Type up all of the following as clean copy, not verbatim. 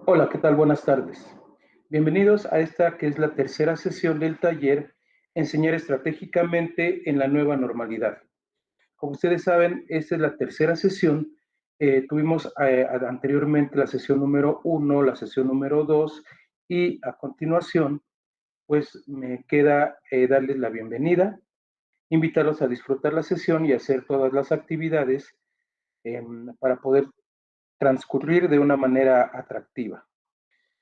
Hola, ¿qué tal? Buenas tardes. Bienvenidos a esta que es la tercera sesión del taller Enseñar estratégicamente en la nueva normalidad. Como ustedes saben, esta es la tercera sesión. Tuvimos anteriormente la sesión número 1, la sesión número 2 y a continuación, pues me queda darles la bienvenida, invitarlos a disfrutar la sesión y hacer todas las actividades para poder transcurrir de una manera atractiva.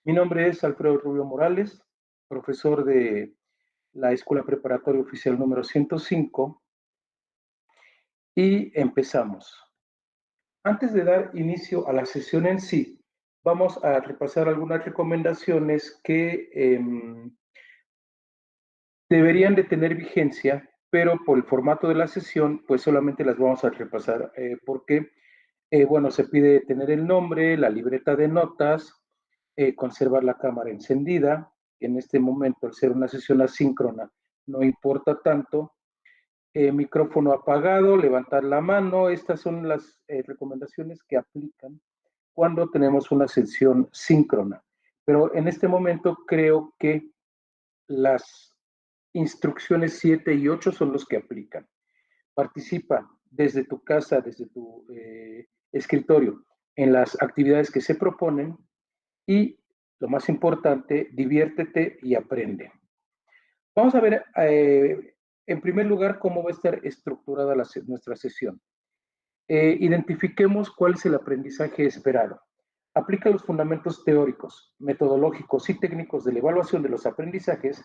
Mi nombre es Alfredo Rubio Morales, profesor de la Escuela Preparatoria Oficial número 105, y empezamos. Antes de dar inicio a la sesión en sí, vamos a repasar algunas recomendaciones que deberían de tener vigencia, pero por el formato de la sesión, pues solamente las vamos a repasar porque, bueno, se pide tener el nombre, la libreta de notas, conservar la cámara encendida. En este momento, al ser una sesión asíncrona, no importa tanto. Micrófono apagado, levantar la mano. Estas son las recomendaciones que aplican cuando tenemos una sesión síncrona. Pero en este momento creo que las instrucciones 7 y 8 son los que aplican. Participa desde tu casa, desde tu escritorio, en las actividades que se proponen y, lo más importante, diviértete y aprende. Vamos a ver, en primer lugar, cómo va a estar estructurada nuestra sesión. Identifiquemos cuál es el aprendizaje esperado. Aplica los fundamentos teóricos, metodológicos y técnicos de la evaluación de los aprendizajes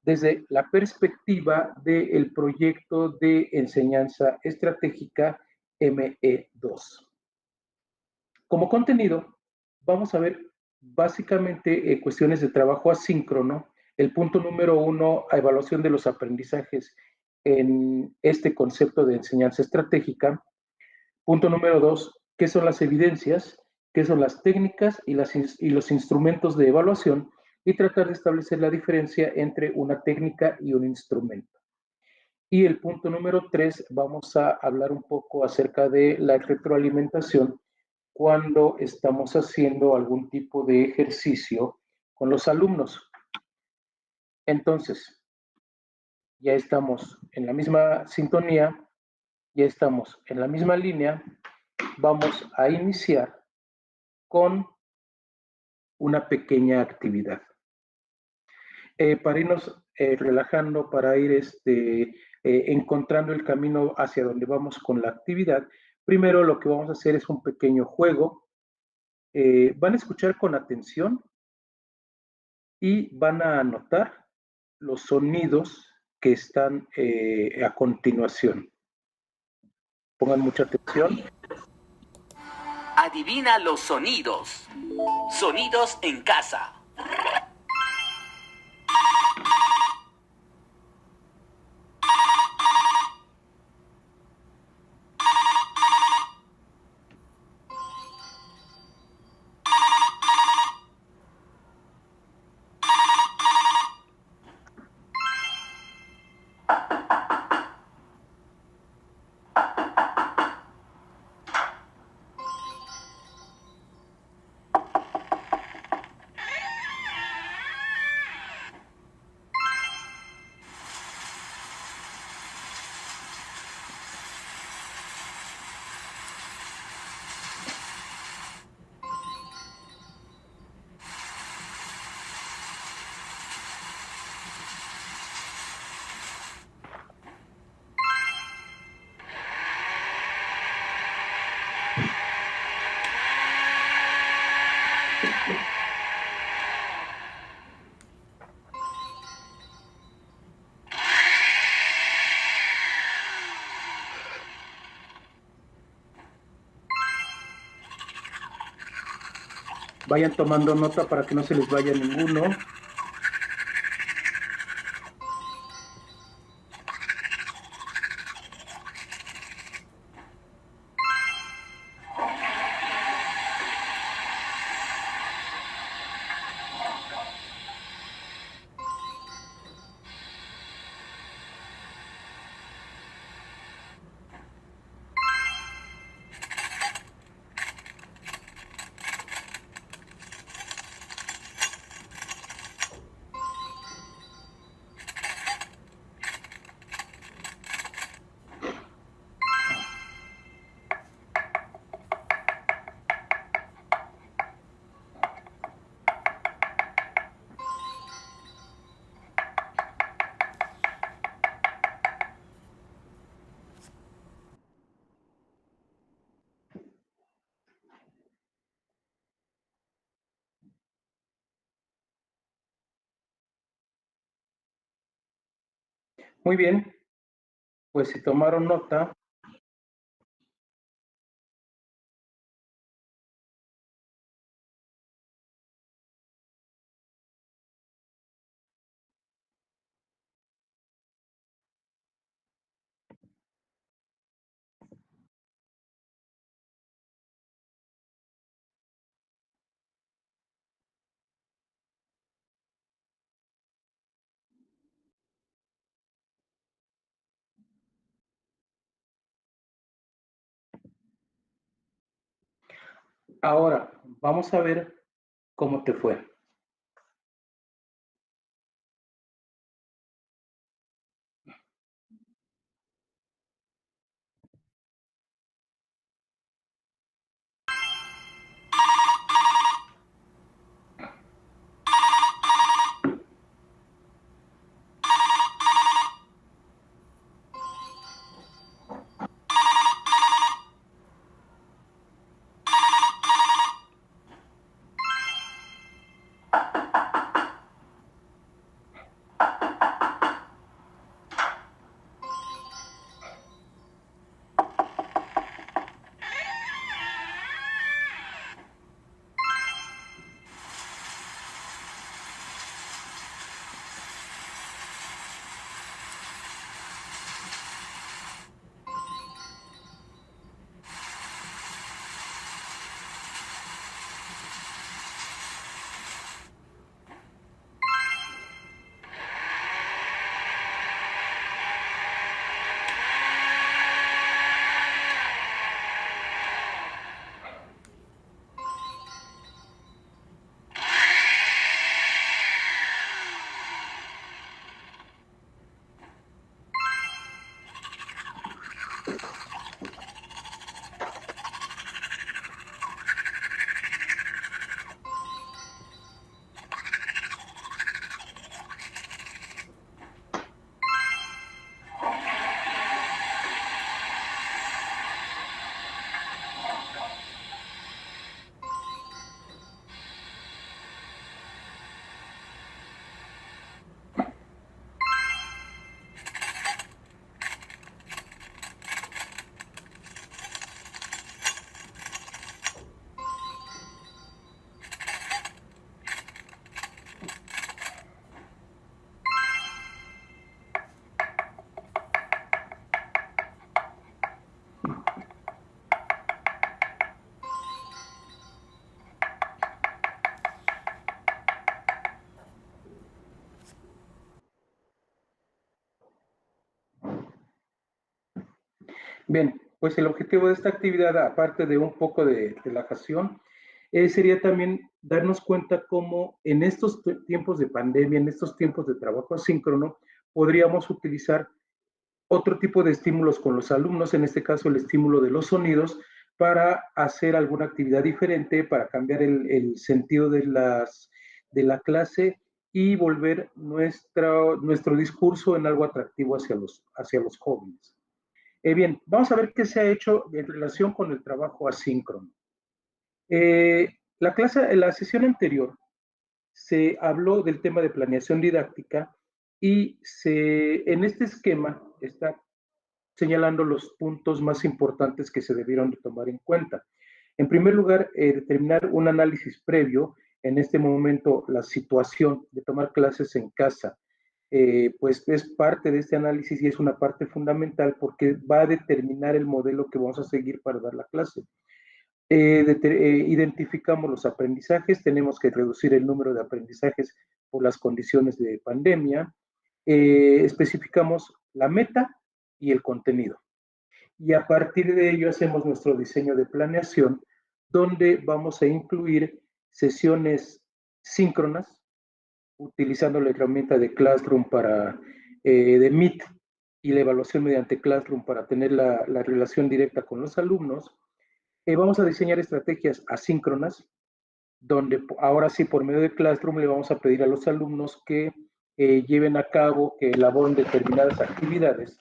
desde la perspectiva del proyecto de enseñanza estratégica ME2. Como contenido, vamos a ver básicamente cuestiones de trabajo asíncrono. El punto número 1, a evaluación de los aprendizajes en este concepto de enseñanza estratégica. Punto número 2, ¿qué son las evidencias? ¿Qué son las técnicas y los instrumentos de evaluación? Y tratar de establecer la diferencia entre una técnica y un instrumento. Y el punto número 3, vamos a hablar un poco acerca de la retroalimentación cuando estamos haciendo algún tipo de ejercicio con los alumnos. Entonces, ya estamos en la misma sintonía, ya estamos en la misma línea. Vamos a iniciar con una pequeña actividad. Para irnos relajando, para ir encontrando el camino hacia donde vamos con la actividad, primero lo que vamos a hacer es un pequeño juego. Van a escuchar con atención y van a anotar los sonidos que están a continuación. Pongan mucha atención. Adivina los sonidos. Sonidos en casa. Vayan tomando nota para que no se les vaya ninguno. Muy bien, pues si tomaron nota, ahora vamos a ver cómo te fue. Bien, pues el objetivo de esta actividad, aparte de un poco de relajación, sería también darnos cuenta cómo en estos tiempos de pandemia, en estos tiempos de trabajo asíncrono, podríamos utilizar otro tipo de estímulos con los alumnos, en este caso el estímulo de los sonidos, para hacer alguna actividad diferente, para cambiar el sentido de la clase y volver nuestro discurso en algo atractivo hacia los jóvenes. Bien, vamos a ver qué se ha hecho en relación con el trabajo asíncrono. La sesión anterior se habló del tema de planeación didáctica y en este esquema está señalando los puntos más importantes que se debieron de tomar en cuenta. En primer lugar, determinar un análisis previo, en este momento la situación de tomar clases en casa, pues es parte de este análisis y es una parte fundamental porque va a determinar el modelo que vamos a seguir para dar la clase. Identificamos los aprendizajes, tenemos que reducir el número de aprendizajes por las condiciones de pandemia, especificamos la meta y el contenido. Y a partir de ello hacemos nuestro diseño de planeación, donde vamos a incluir sesiones síncronas, utilizando la herramienta de Classroom de Meet y la evaluación mediante Classroom para tener la relación directa con los alumnos. Vamos a diseñar estrategias asíncronas, donde ahora sí por medio de Classroom le vamos a pedir a los alumnos que lleven a cabo, que elaboren determinadas actividades.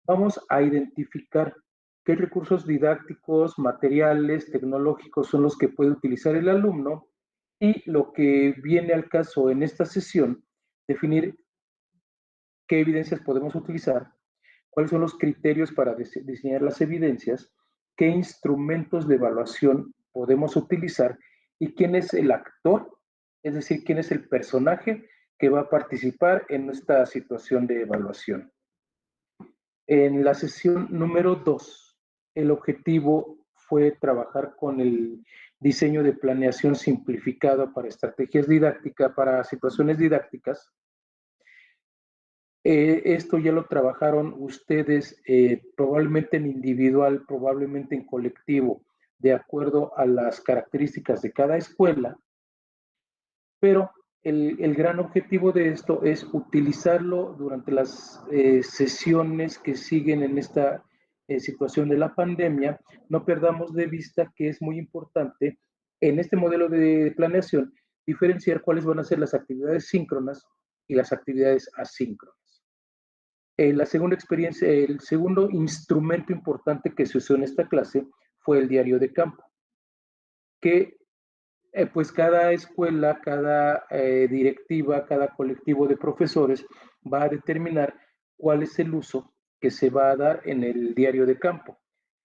Vamos a identificar qué recursos didácticos, materiales, tecnológicos son los que puede utilizar el alumno y lo que viene al caso en esta sesión, definir qué evidencias podemos utilizar, cuáles son los criterios para diseñar las evidencias, qué instrumentos de evaluación podemos utilizar y quién es el actor, es decir, quién es el personaje que va a participar en esta situación de evaluación. En la sesión número 2, el objetivo fue trabajar con el diseño de planeación simplificada para estrategias didácticas, para situaciones didácticas. Esto ya lo trabajaron ustedes probablemente en individual, probablemente en colectivo, de acuerdo a las características de cada escuela, pero el gran objetivo de esto es utilizarlo durante las sesiones que siguen en esta situación de la pandemia. No perdamos de vista que es muy importante en este modelo de planeación diferenciar cuáles van a ser las actividades síncronas y las actividades asíncronas. La segunda experiencia, el segundo instrumento importante que se usó en esta clase fue el diario de campo, que pues cada escuela, cada directiva, cada colectivo de profesores va a determinar cuál es el uso que se va a dar en el diario de campo.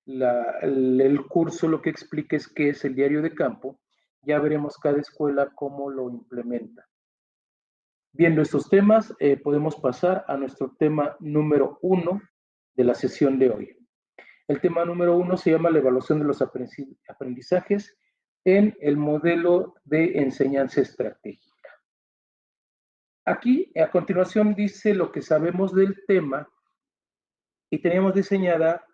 El curso lo que explica es qué es el diario de campo. Ya veremos cada escuela cómo lo implementa. Viendo estos temas, podemos pasar a nuestro tema número 1 de la sesión de hoy. El tema número 1 se llama la evaluación de los aprendizajes en el modelo de enseñanza estratégica. Aquí, a continuación, dice lo que sabemos del tema y teníamos diseñada,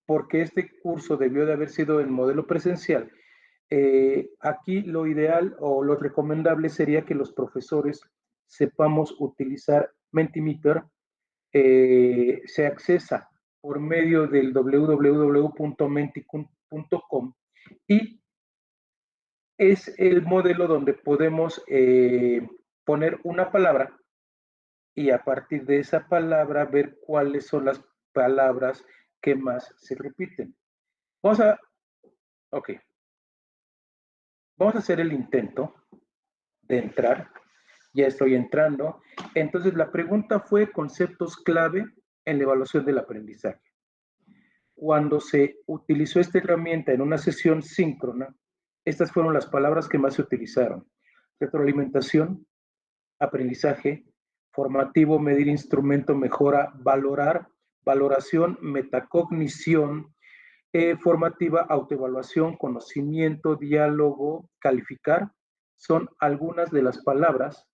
porque este curso debió de haber sido en modelo presencial, aquí lo ideal o lo recomendable sería que los profesores sepamos utilizar Mentimeter. Se accesa por medio del www.menti.com y es el modelo donde podemos poner una palabra y a partir de esa palabra ver cuáles son las palabras que más se repiten. Vamos a hacer el intento de entrar. Ya estoy entrando. Entonces, la pregunta fue conceptos clave en la evaluación del aprendizaje. Cuando se utilizó esta herramienta en una sesión síncrona, estas fueron las palabras que más se utilizaron: retroalimentación, aprendizaje, formativo, medir, instrumento, mejora, valorar, valoración, metacognición, formativa, autoevaluación, conocimiento, diálogo, calificar. Son algunas de las palabras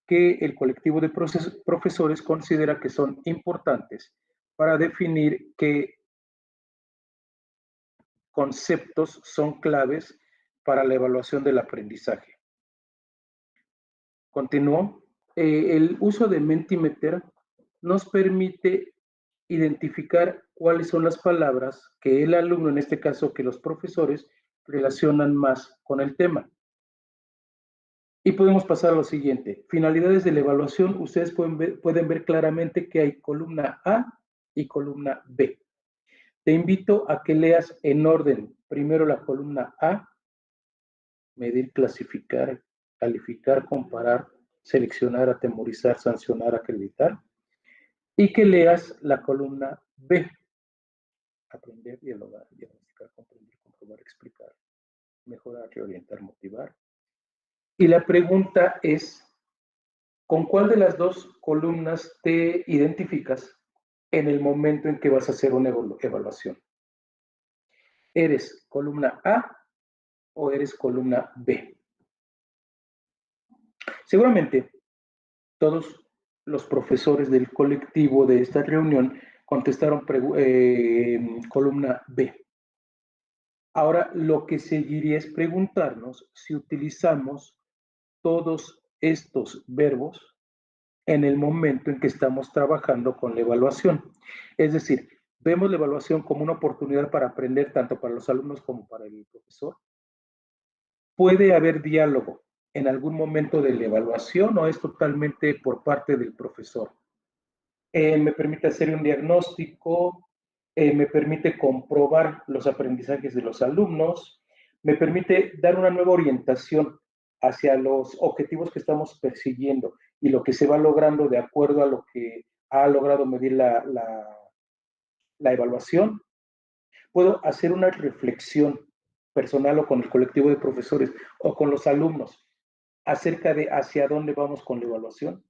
que el colectivo de profesores considera que son importantes para definir qué conceptos son claves para la evaluación del aprendizaje. Continúo. El uso de Mentimeter nos permite identificar cuáles son las palabras que el alumno, en este caso que los profesores, relacionan más con el tema. Y podemos pasar a lo siguiente. Finalidades de la evaluación. Ustedes pueden ver claramente que hay columna A y columna B. Te invito a que leas en orden. Primero la columna A: medir, clasificar, calificar, comparar, seleccionar, atemorizar, sancionar, acreditar. Y que leas la columna B: aprender, dialogar, diagnosticar, comprender, comprobar, explicar, mejorar, reorientar, motivar. Y la pregunta es, ¿con cuál de las dos columnas te identificas en el momento en que vas a hacer una evaluación? ¿Eres columna A o eres columna B? Seguramente todos los profesores del colectivo de esta reunión contestaron columna B. Ahora lo que seguiría es preguntarnos si utilizamos todos estos verbos en el momento en que estamos trabajando con la evaluación. Es decir, vemos la evaluación como una oportunidad para aprender tanto para los alumnos como para el profesor. ¿Puede haber diálogo en algún momento de la evaluación o es totalmente por parte del profesor? Me permite hacer un diagnóstico, me permite comprobar los aprendizajes de los alumnos, me permite dar una nueva orientación hacia los objetivos que estamos persiguiendo y lo que se va logrando de acuerdo a lo que ha logrado medir la evaluación. Puedo hacer una reflexión personal o con el colectivo de profesores o con los alumnos acerca de hacia dónde vamos con la evaluación.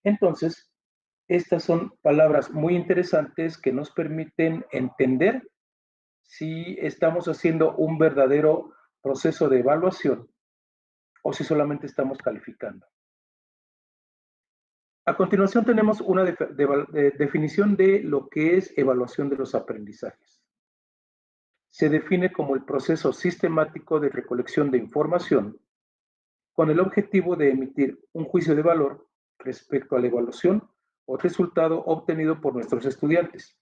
Entonces, estas son palabras muy interesantes que nos permiten entender si estamos haciendo un verdadero proceso de evaluación o si solamente estamos calificando. A continuación tenemos una definición de lo que es evaluación de los aprendizajes. Se define como el proceso sistemático de recolección de información con el objetivo de emitir un juicio de valor respecto a la evaluación o resultado obtenido por nuestros estudiantes.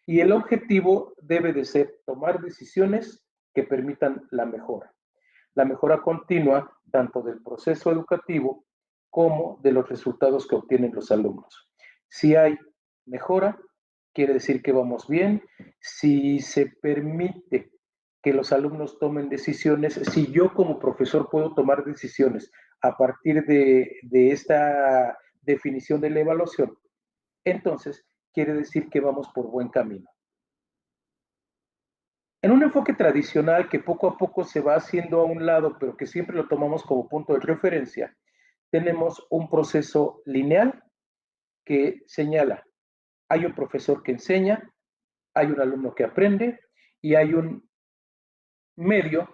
Y el objetivo debe de ser tomar decisiones que permitan la mejora continua tanto del proceso educativo como de los resultados que obtienen los alumnos. Si hay mejora, quiere decir que vamos bien. Si se permite que los alumnos tomen decisiones, si yo como profesor puedo tomar decisiones a partir de esta definición de la evaluación, entonces quiere decir que vamos por buen camino. En un enfoque tradicional que poco a poco se va haciendo a un lado, pero que siempre lo tomamos como punto de referencia, tenemos un proceso lineal que señala, hay un profesor que enseña, hay un alumno que aprende y hay un medio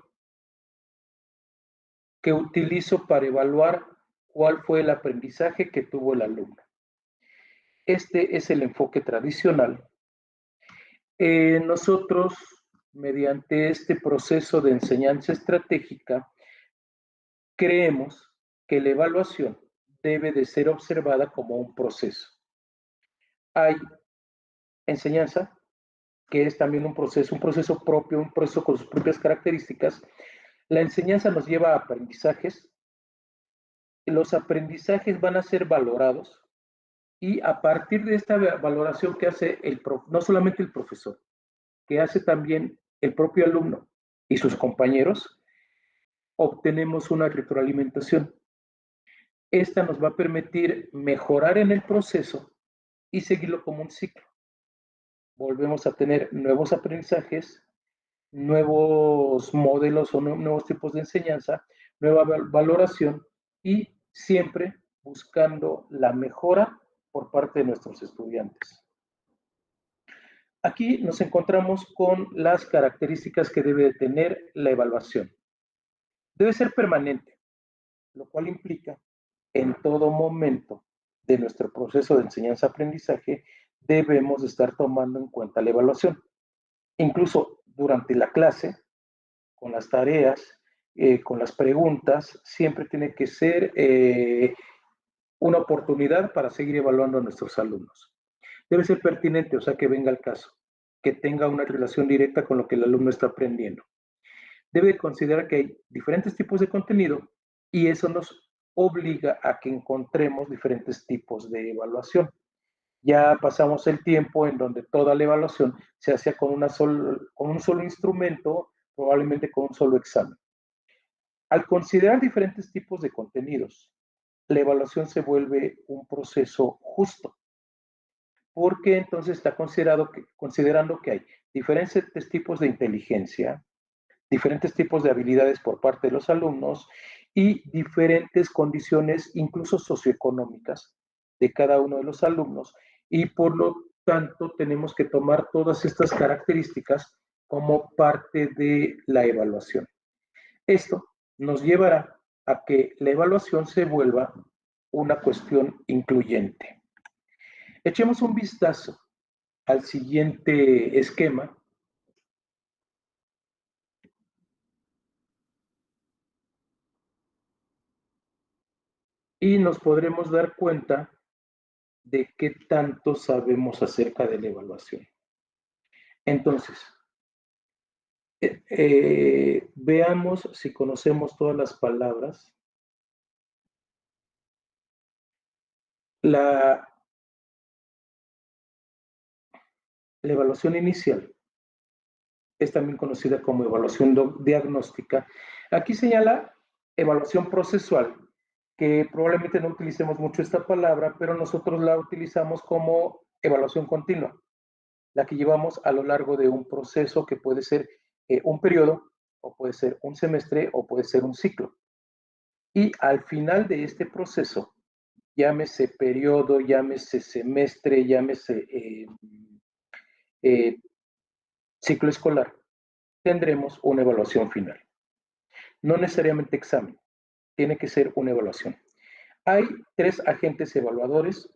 que utilizo para evaluar cuál fue el aprendizaje que tuvo el alumno. Este es el enfoque tradicional. Nosotros, mediante este proceso de enseñanza estratégica, creemos que la evaluación debe de ser observada como un proceso. Hay enseñanza, que es también un proceso propio, un proceso con sus propias características. La enseñanza nos lleva a aprendizajes. Los aprendizajes van a ser valorados y a partir de esta valoración que hace no solamente el profesor, que hace también el propio alumno y sus compañeros, obtenemos una retroalimentación. Esta nos va a permitir mejorar en el proceso y seguirlo como un ciclo. Volvemos a tener nuevos aprendizajes, nuevos modelos o nuevos tipos de enseñanza, nueva valoración y siempre buscando la mejora por parte de nuestros estudiantes. Aquí nos encontramos con las características que debe tener la evaluación. Debe ser permanente, lo cual implica en todo momento de nuestro proceso de enseñanza-aprendizaje debemos estar tomando en cuenta la evaluación. Incluso durante la clase, con las tareas, con las preguntas, siempre tiene que ser una oportunidad para seguir evaluando a nuestros alumnos. Debe ser pertinente, o sea, que venga al caso, que tenga una relación directa con lo que el alumno está aprendiendo. Debe considerar que hay diferentes tipos de contenido y eso nos obliga a que encontremos diferentes tipos de evaluación. Ya pasamos el tiempo en donde toda la evaluación se hacía con un solo instrumento, probablemente con un solo examen. Al considerar diferentes tipos de contenidos, la evaluación se vuelve un proceso justo, porque entonces está considerando que hay diferentes tipos de inteligencia, diferentes tipos de habilidades por parte de los alumnos y diferentes condiciones, incluso socioeconómicas, de cada uno de los alumnos. Y por lo tanto, tenemos que tomar todas estas características como parte de la evaluación. Esto nos llevará a que la evaluación se vuelva una cuestión incluyente. Echemos un vistazo al siguiente esquema. Y nos podremos dar cuenta de qué tanto sabemos acerca de la evaluación. Entonces, veamos si conocemos todas las palabras. La evaluación inicial es también conocida como evaluación diagnóstica. Aquí señala evaluación procesual, que probablemente no utilicemos mucho esta palabra, pero nosotros la utilizamos como evaluación continua, la que llevamos a lo largo de un proceso que puede ser un periodo, o puede ser un semestre, o puede ser un ciclo. Y al final de este proceso, llámese periodo, llámese semestre, llámese ciclo escolar, tendremos una evaluación final. No necesariamente examen, tiene que ser una evaluación. Hay 3 agentes evaluadores.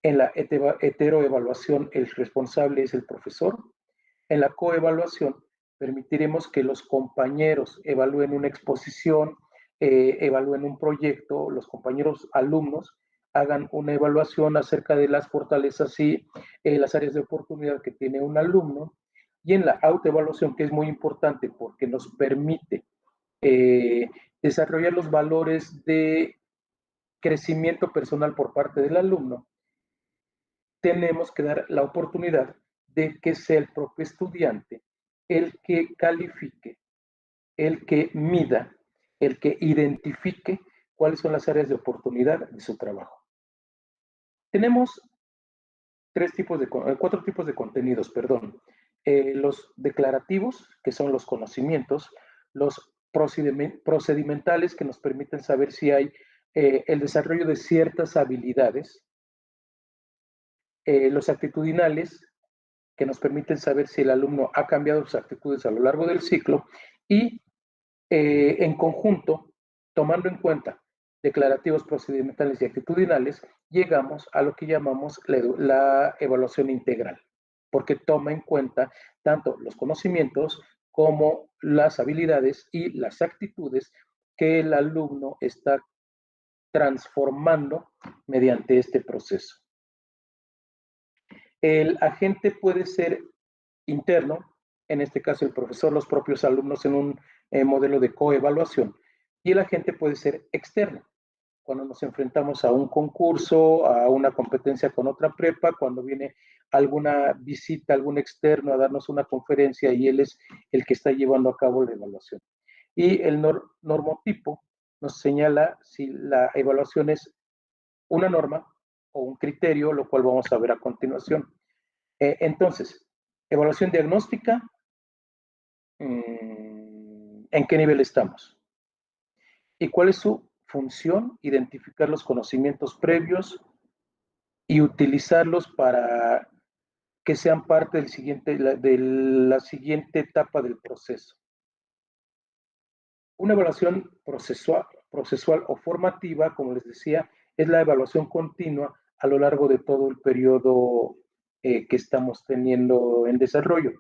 En la heteroevaluación, el responsable es el profesor. En la coevaluación, permitiremos que los compañeros evalúen una exposición, evalúen un proyecto, los compañeros alumnos hagan una evaluación acerca de las fortalezas y las áreas de oportunidad que tiene un alumno. Y en la autoevaluación, que es muy importante porque nos permite desarrollar los valores de crecimiento personal por parte del alumno, tenemos que dar la oportunidad de que sea el propio estudiante el que califique, el que mida, el que identifique cuáles son las áreas de oportunidad de su trabajo. Tenemos 4 tipos de contenidos, perdón. Los declarativos, que son los conocimientos, los procedimentales, que nos permiten saber si hay el desarrollo de ciertas habilidades, los actitudinales, que nos permiten saber si el alumno ha cambiado sus actitudes a lo largo del ciclo, y en conjunto, tomando en cuenta declarativos, procedimentales y actitudinales, llegamos a lo que llamamos la evaluación integral, porque toma en cuenta tanto los conocimientos como las habilidades y las actitudes que el alumno está transformando mediante este proceso. El agente puede ser interno, en este caso el profesor, los propios alumnos en un modelo de coevaluación, y el agente puede ser externo, cuando nos enfrentamos a un concurso, a una competencia con otra prepa, cuando viene alguna visita, algún externo a darnos una conferencia y él es el que está llevando a cabo la evaluación. Y el normotipo nos señala si la evaluación es una norma o un criterio, lo cual vamos a ver a continuación. Entonces, evaluación diagnóstica, ¿en qué nivel estamos? ¿Y cuál es su función? Identificar los conocimientos previos y utilizarlos para que sean parte de la siguiente etapa del proceso. Una evaluación procesual o formativa, como les decía, es la evaluación continua a lo largo de todo el periodo que estamos teniendo en desarrollo.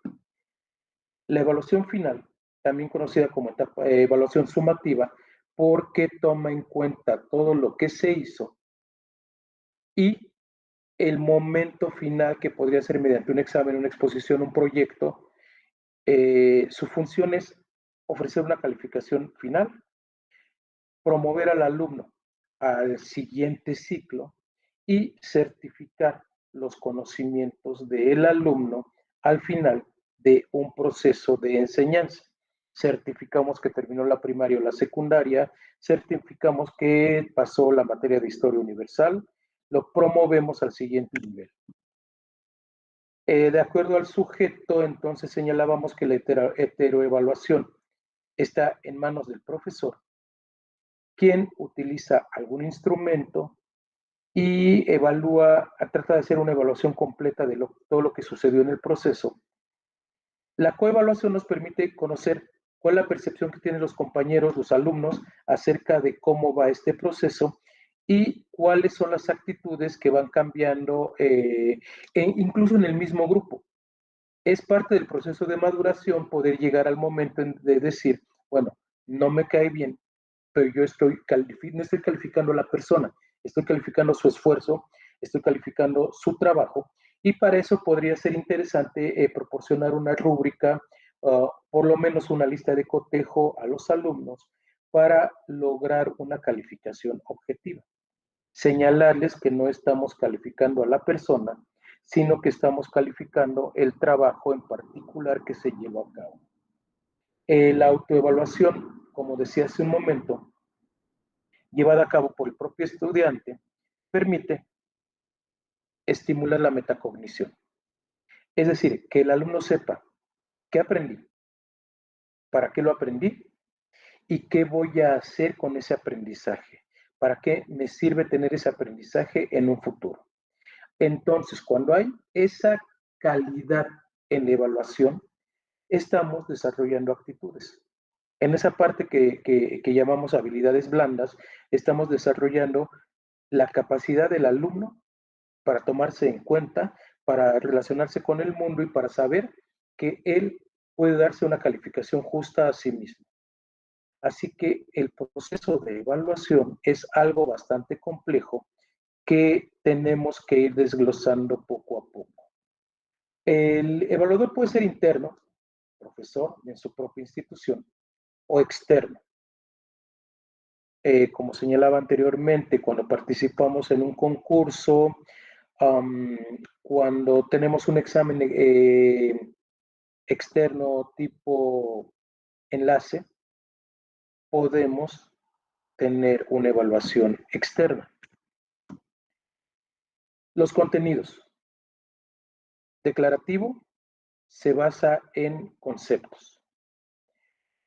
La evaluación final, también conocida como evaluación sumativa, porque toma en cuenta todo lo que se hizo y el momento final, que podría ser mediante un examen, una exposición, un proyecto. Su función es ofrecer una calificación final, promover al alumno al siguiente ciclo y certificar los conocimientos del alumno al final de un proceso de enseñanza. Certificamos que terminó la primaria o la secundaria, certificamos que pasó la materia de historia universal, lo promovemos al siguiente nivel. De acuerdo al sujeto, entonces señalábamos que la heteroevaluación está en manos del profesor, quien utiliza algún instrumento y trata de hacer una evaluación completa de todo lo que sucedió en el proceso. La coevaluación nos permite conocer cuál es la percepción que tienen los compañeros, los alumnos, acerca de cómo va este proceso y cuáles son las actitudes que van cambiando, incluso en el mismo grupo. Es parte del proceso de maduración poder llegar al momento de decir, bueno, no me cae bien, pero yo no estoy calificando a la persona, estoy calificando su esfuerzo, estoy calificando su trabajo, y para eso podría ser interesante proporcionar una rúbrica, por lo menos una lista de cotejo a los alumnos para lograr una calificación objetiva. Señalarles que no estamos calificando a la persona, sino que estamos calificando el trabajo en particular que se llevó a cabo. La autoevaluación, como decía hace un momento, llevada a cabo por el propio estudiante, permite estimular la metacognición. Es decir, que el alumno sepa qué aprendí, para qué lo aprendí y qué voy a hacer con ese aprendizaje, para qué me sirve tener ese aprendizaje en un futuro. Entonces, cuando hay esa calidad en la evaluación, estamos desarrollando actitudes. En esa parte que llamamos habilidades blandas, estamos desarrollando la capacidad del alumno para tomarse en cuenta, para relacionarse con el mundo y para saber que él puede darse una calificación justa a sí mismo. Así que el proceso de evaluación es algo bastante complejo que tenemos que ir desglosando poco a poco. El evaluador puede ser interno, profesor en su propia institución, o externo. Como señalaba anteriormente, cuando participamos en un concurso, cuando tenemos un examen externo tipo enlace, podemos tener una evaluación externa. Los contenidos. Declarativo se basa en conceptos.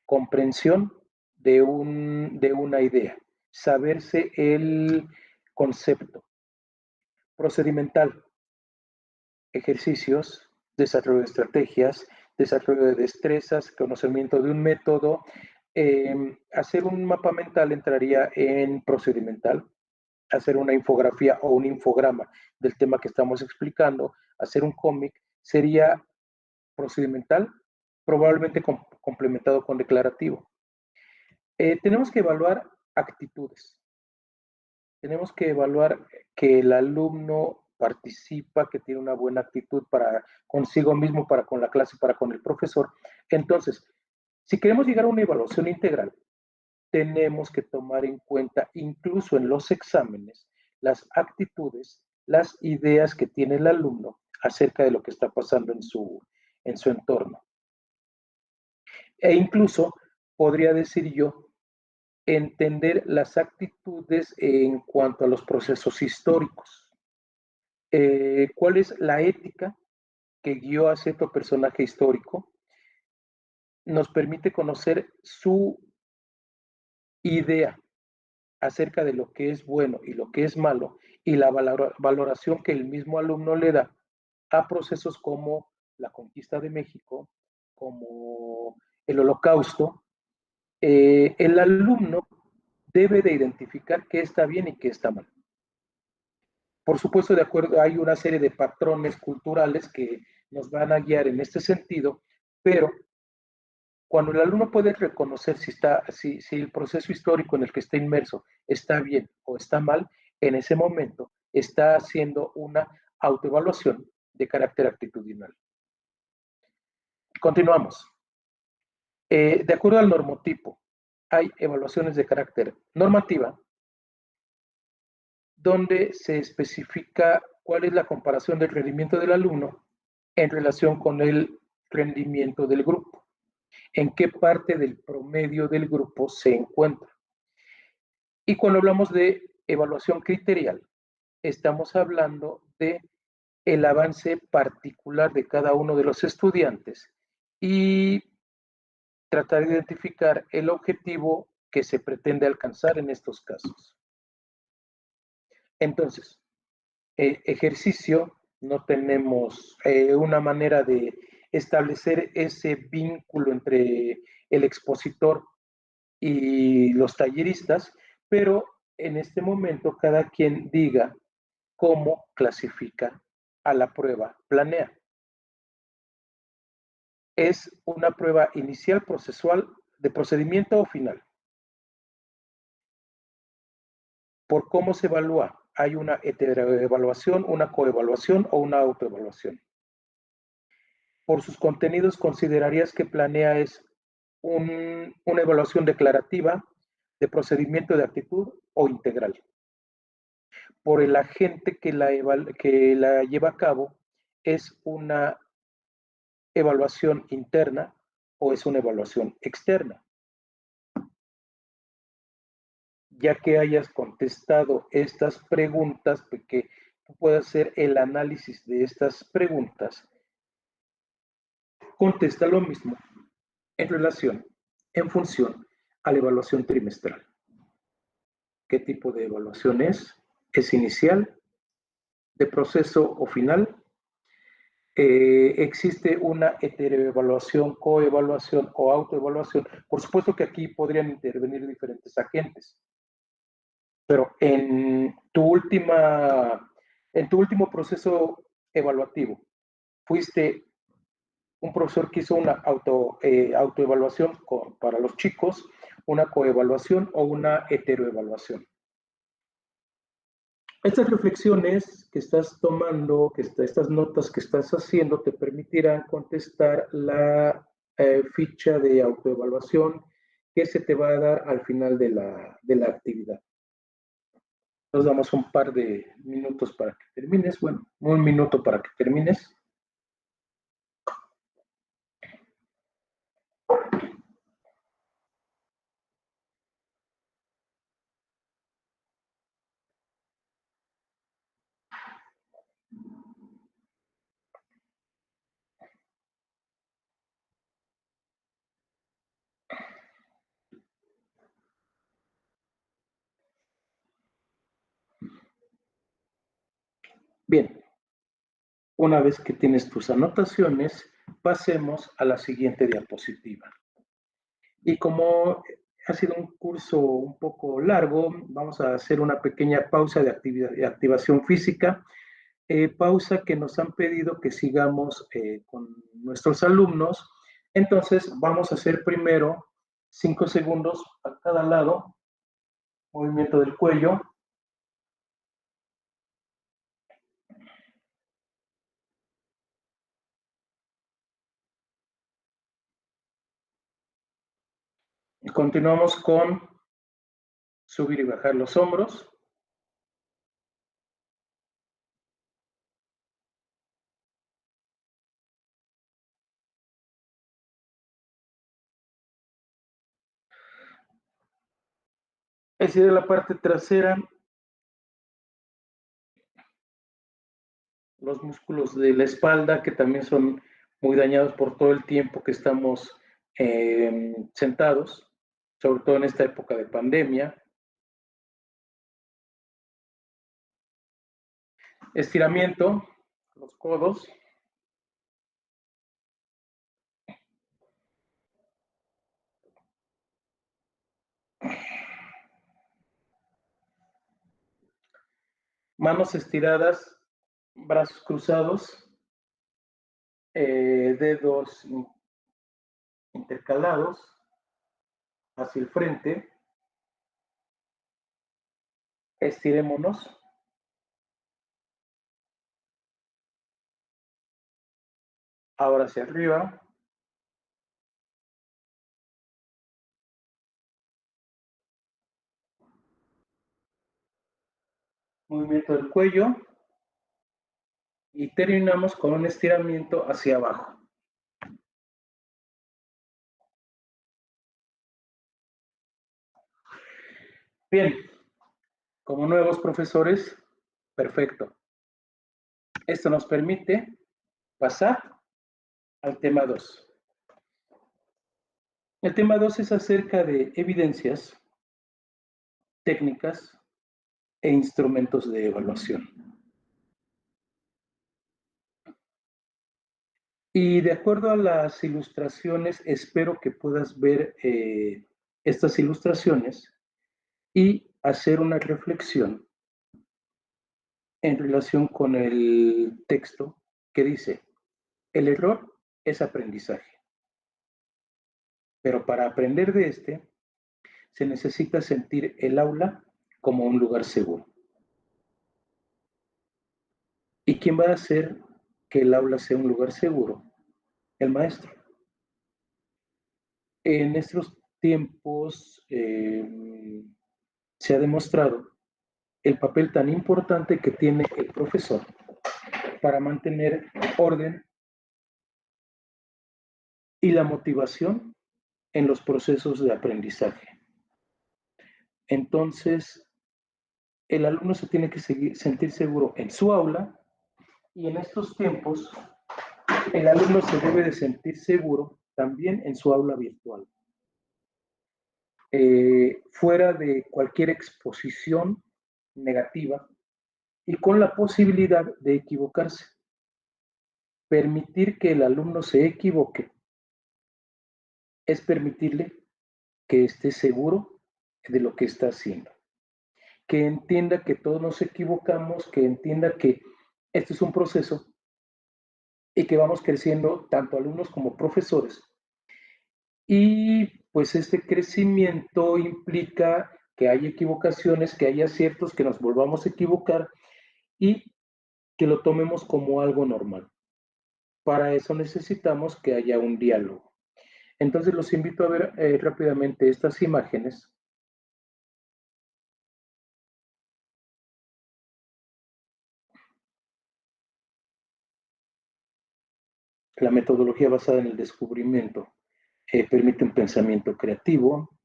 Comprensión de una idea. Saberse el concepto. Procedimental. Ejercicios, desarrollo de estrategias, desarrollo de destrezas, conocimiento de un método. Hacer un mapa mental entraría en procedimental. Hacer una infografía o un infograma del tema que estamos explicando, hacer un cómic, sería procedimental, probablemente complementado con declarativo. Tenemos que evaluar actitudes. Tenemos que evaluar que el alumno participa, que tiene una buena actitud para consigo mismo, para con la clase, para con el profesor. Entonces, si queremos llegar a una evaluación integral, tenemos que tomar en cuenta, incluso en los exámenes, las actitudes, las ideas que tiene el alumno acerca de lo que está pasando en su entorno. E incluso, podría decir yo, entender las actitudes en cuanto a los procesos históricos. ¿Cuál es la ética que guió a cierto personaje histórico? Nos permite conocer su idea acerca de lo que es bueno y lo que es malo y la valoración que el mismo alumno le da a procesos como la conquista de México, como el Holocausto. El alumno debe de identificar qué está bien y qué está mal. Por supuesto, de acuerdo, hay una serie de patrones culturales que nos van a guiar en este sentido, pero cuando el alumno puede reconocer si el proceso histórico en el que está inmerso está bien o está mal, en ese momento está haciendo una autoevaluación de carácter actitudinal. Continuamos. De acuerdo al normotipo, hay evaluaciones de carácter normativa, donde se especifica cuál es la comparación del rendimiento del alumno en relación con el rendimiento del grupo, en qué parte del promedio del grupo se encuentra. Y cuando hablamos de evaluación criterial, estamos hablando de el avance particular de cada uno de los estudiantes y tratar de identificar el objetivo que se pretende alcanzar en estos casos. Entonces, ejercicio, no tenemos una manera de establecer ese vínculo entre el expositor y los talleristas, pero en este momento cada quien diga cómo clasifica a la prueba planea. ¿Es una prueba inicial, procesual, de procedimiento o final? ¿Por cómo se evalúa? ¿Hay una heteroevaluación, una coevaluación o una autoevaluación? Por sus contenidos, ¿considerarías que planea es una evaluación declarativa, de procedimiento de actitud o integral? Por el agente que la lleva a cabo, ¿es una evaluación interna o es una evaluación externa? Ya que hayas contestado estas preguntas, que tú puedes hacer el análisis de estas preguntas, contesta lo mismo en relación, en función a la evaluación trimestral. ¿Qué tipo de evaluación es? ¿Es inicial, de proceso o final? Existe una heteroevaluación, coevaluación o autoevaluación. Por supuesto que aquí podrían intervenir diferentes agentes, pero en tu último proceso evaluativo, fuiste un profesor que hizo una autoevaluación para los chicos, una coevaluación o una heteroevaluación. Estas reflexiones que estás tomando, estas notas que estás haciendo, te permitirán contestar la ficha de autoevaluación que se te va a dar al final de la actividad. Nos damos un par de minutos para que termines. Bueno, un minuto para que termines. Bien, una vez que tienes tus anotaciones, pasemos a la siguiente diapositiva. Y como ha sido un curso un poco largo, vamos a hacer una pequeña pausa de activación física, pausa que nos han pedido que sigamos con nuestros alumnos. Entonces, vamos a hacer primero 5 segundos a cada lado, movimiento del cuello. Y continuamos con subir y bajar los hombros. Estirar la parte trasera, los músculos de la espalda que también son muy dañados por todo el tiempo que estamos sentados, sobre todo en esta época de pandemia. Estiramiento, los codos. Manos estiradas, brazos cruzados, dedos intercalados hacia el frente. Estirémonos. Ahora hacia arriba. Movimiento del cuello. Y terminamos con un estiramiento hacia abajo. Bien, como nuevos profesores, perfecto. Esto nos permite pasar al tema 2. El tema 2 es acerca de evidencias, técnicas e instrumentos de evaluación. Y de acuerdo a las ilustraciones, espero que puedas ver estas ilustraciones y hacer una reflexión en relación con el texto que dice, el error es aprendizaje, pero para aprender de este, se necesita sentir el aula como un lugar seguro. ¿Y quién va a hacer que el aula sea un lugar seguro? El maestro. En estos tiempos se ha demostrado el papel tan importante que tiene el profesor para mantener orden y la motivación en los procesos de aprendizaje. Entonces, el alumno se tiene que sentir seguro en su aula, y en estos tiempos el alumno se debe de sentir seguro también en su aula virtual. Fuera de cualquier exposición negativa y con la posibilidad de equivocarse. Permitir que el alumno se equivoque es permitirle que esté seguro de lo que está haciendo, que entienda que todos nos equivocamos, que entienda que este es un proceso y que vamos creciendo tanto alumnos como profesores. Y pues este crecimiento implica que hay equivocaciones, que hay aciertos, que nos volvamos a equivocar y que lo tomemos como algo normal. Para eso necesitamos que haya un diálogo. Entonces los invito a ver rápidamente estas imágenes. La metodología basada en el descubrimiento permite un pensamiento creativo.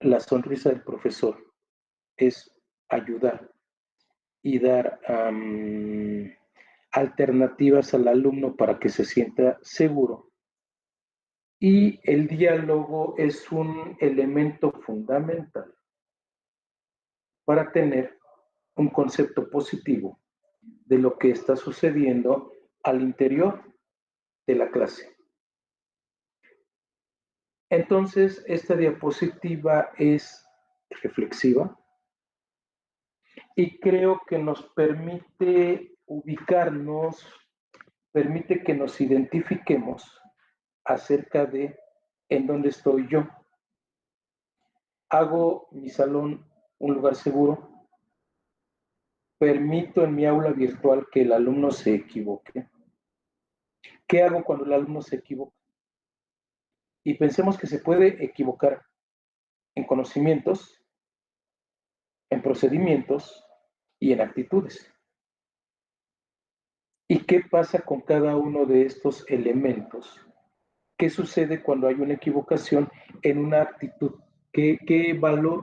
La sonrisa del profesor es ayudar y dar alternativas al alumno para que se sienta seguro. Y el diálogo es un elemento fundamental para tener un concepto positivo de lo que está sucediendo al interior de la clase. Entonces, esta diapositiva es reflexiva y creo que nos permite ubicarnos, permite que nos identifiquemos acerca de en dónde estoy yo. Hago mi salón un lugar seguro. Permito en mi aula virtual que el alumno se equivoque. ¿Qué hago cuando el alumno se equivoca? Y pensemos que se puede equivocar en conocimientos, en procedimientos y en actitudes. ¿Y qué pasa con cada uno de estos elementos? ¿Qué sucede cuando hay una equivocación en una actitud?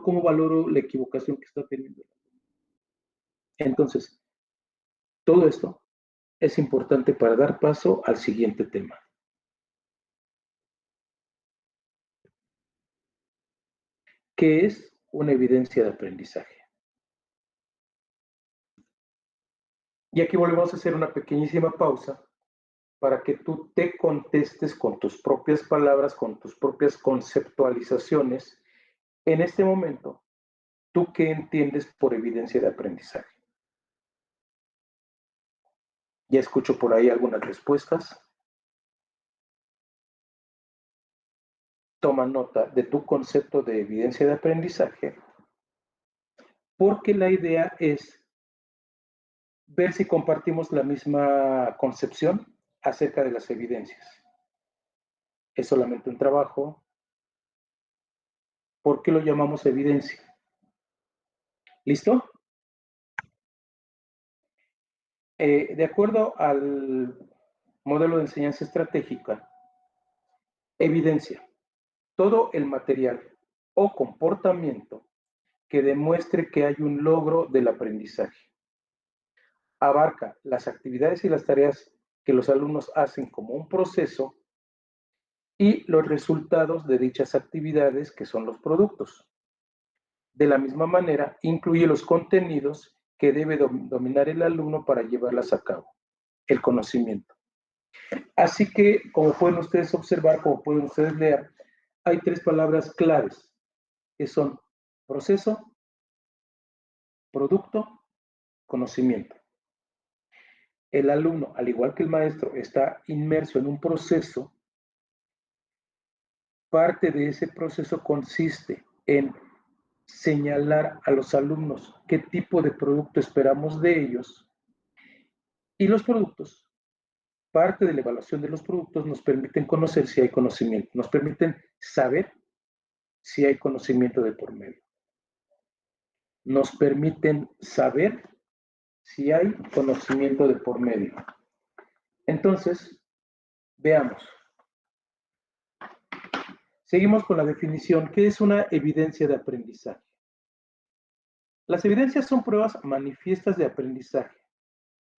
¿Cómo valoro la equivocación que está teniendo? Entonces, todo esto es importante para dar paso al siguiente tema. ¿Qué es una evidencia de aprendizaje? Y aquí volvemos a hacer una pequeñísima pausa para que tú te contestes con tus propias palabras, con tus propias conceptualizaciones. En este momento, ¿tú qué entiendes por evidencia de aprendizaje? Ya escucho por ahí algunas respuestas. Toma nota de tu concepto de evidencia de aprendizaje, porque la idea es ver si compartimos la misma concepción acerca de las evidencias. ¿Es solamente un trabajo? ¿Por qué lo llamamos evidencia? ¿Listo? De acuerdo al modelo de enseñanza estratégica, evidencia, todo el material o comportamiento que demuestre que hay un logro del aprendizaje. Abarca las actividades y las tareas que los alumnos hacen como un proceso y los resultados de dichas actividades, que son los productos. De la misma manera, incluye los contenidos que debe dominar el alumno para llevarlas a cabo, el conocimiento. Así que, como pueden ustedes observar, como pueden ustedes leer, hay tres palabras claves, que son proceso, producto, conocimiento. El alumno, al igual que el maestro, está inmerso en un proceso. Parte de ese proceso consiste en señalar a los alumnos qué tipo de producto esperamos de ellos, y los productos, parte de la evaluación de los productos nos permiten conocer si hay conocimiento, nos permiten saber si hay conocimiento de por medio, nos permiten saber si hay conocimiento de por medio. Entonces, veamos. Seguimos con la definición. ¿Qué es una evidencia de aprendizaje? Las evidencias son pruebas manifiestas de aprendizaje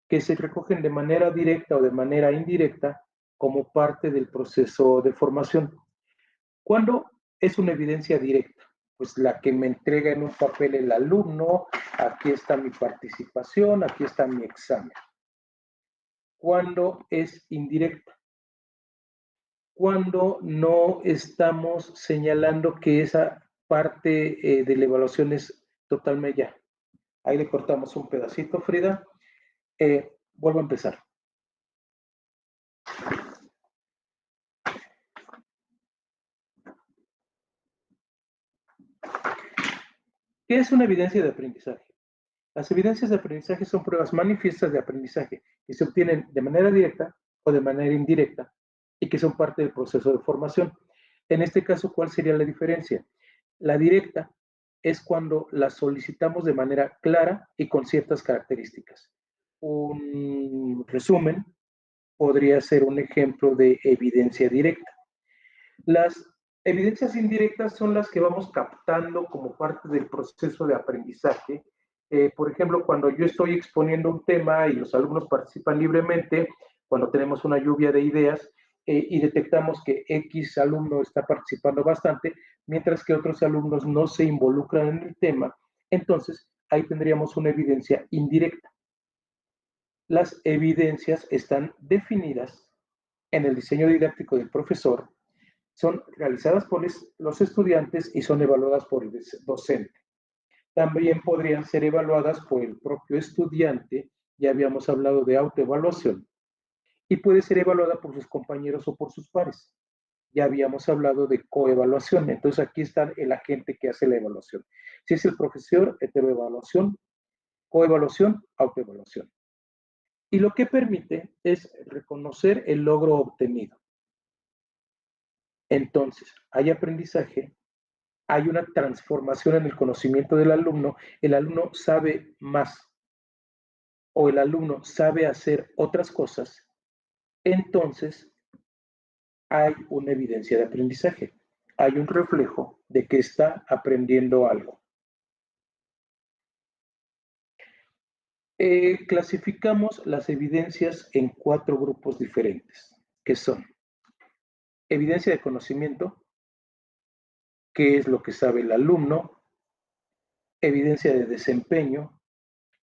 que se recogen de manera directa o de manera indirecta como parte del proceso de formación. ¿Cuándo es una evidencia directa? Pues la que me entrega en un papel el alumno, aquí está mi participación, aquí está mi examen. ¿Cuándo es indirecta? Cuando no estamos señalando que esa parte de la evaluación es totalmente ya. Ahí le cortamos un pedacito, Frida. Vuelvo a empezar. ¿Qué es una evidencia de aprendizaje? Las evidencias de aprendizaje son pruebas manifiestas de aprendizaje que se obtienen de manera directa o de manera indirecta y que son parte del proceso de formación. En este caso, ¿cuál sería la diferencia? La directa es cuando la solicitamos de manera clara y con ciertas características. Un resumen podría ser un ejemplo de evidencia directa. Las evidencias indirectas son las que vamos captando como parte del proceso de aprendizaje. Por ejemplo, cuando yo estoy exponiendo un tema y los alumnos participan libremente, cuando tenemos una lluvia de ideas y detectamos que X alumno está participando bastante, mientras que otros alumnos no se involucran en el tema, entonces ahí tendríamos una evidencia indirecta. Las evidencias están definidas en el diseño didáctico del profesor, son realizadas por los estudiantes y son evaluadas por el docente. También podrían ser evaluadas por el propio estudiante, ya habíamos hablado de autoevaluación, y puede ser evaluada por sus compañeros o por sus pares. Ya habíamos hablado de coevaluación, entonces aquí está el agente que hace la evaluación. Si es el profesor, heteroevaluación, coevaluación, autoevaluación. Y lo que permite es reconocer el logro obtenido. Entonces, hay aprendizaje, hay una transformación en el conocimiento del alumno, el alumno sabe más o el alumno sabe hacer otras cosas, entonces hay una evidencia de aprendizaje, hay un reflejo de que está aprendiendo algo. Clasificamos las evidencias en 4 grupos diferentes, que son evidencia de conocimiento, qué es lo que sabe el alumno, evidencia de desempeño,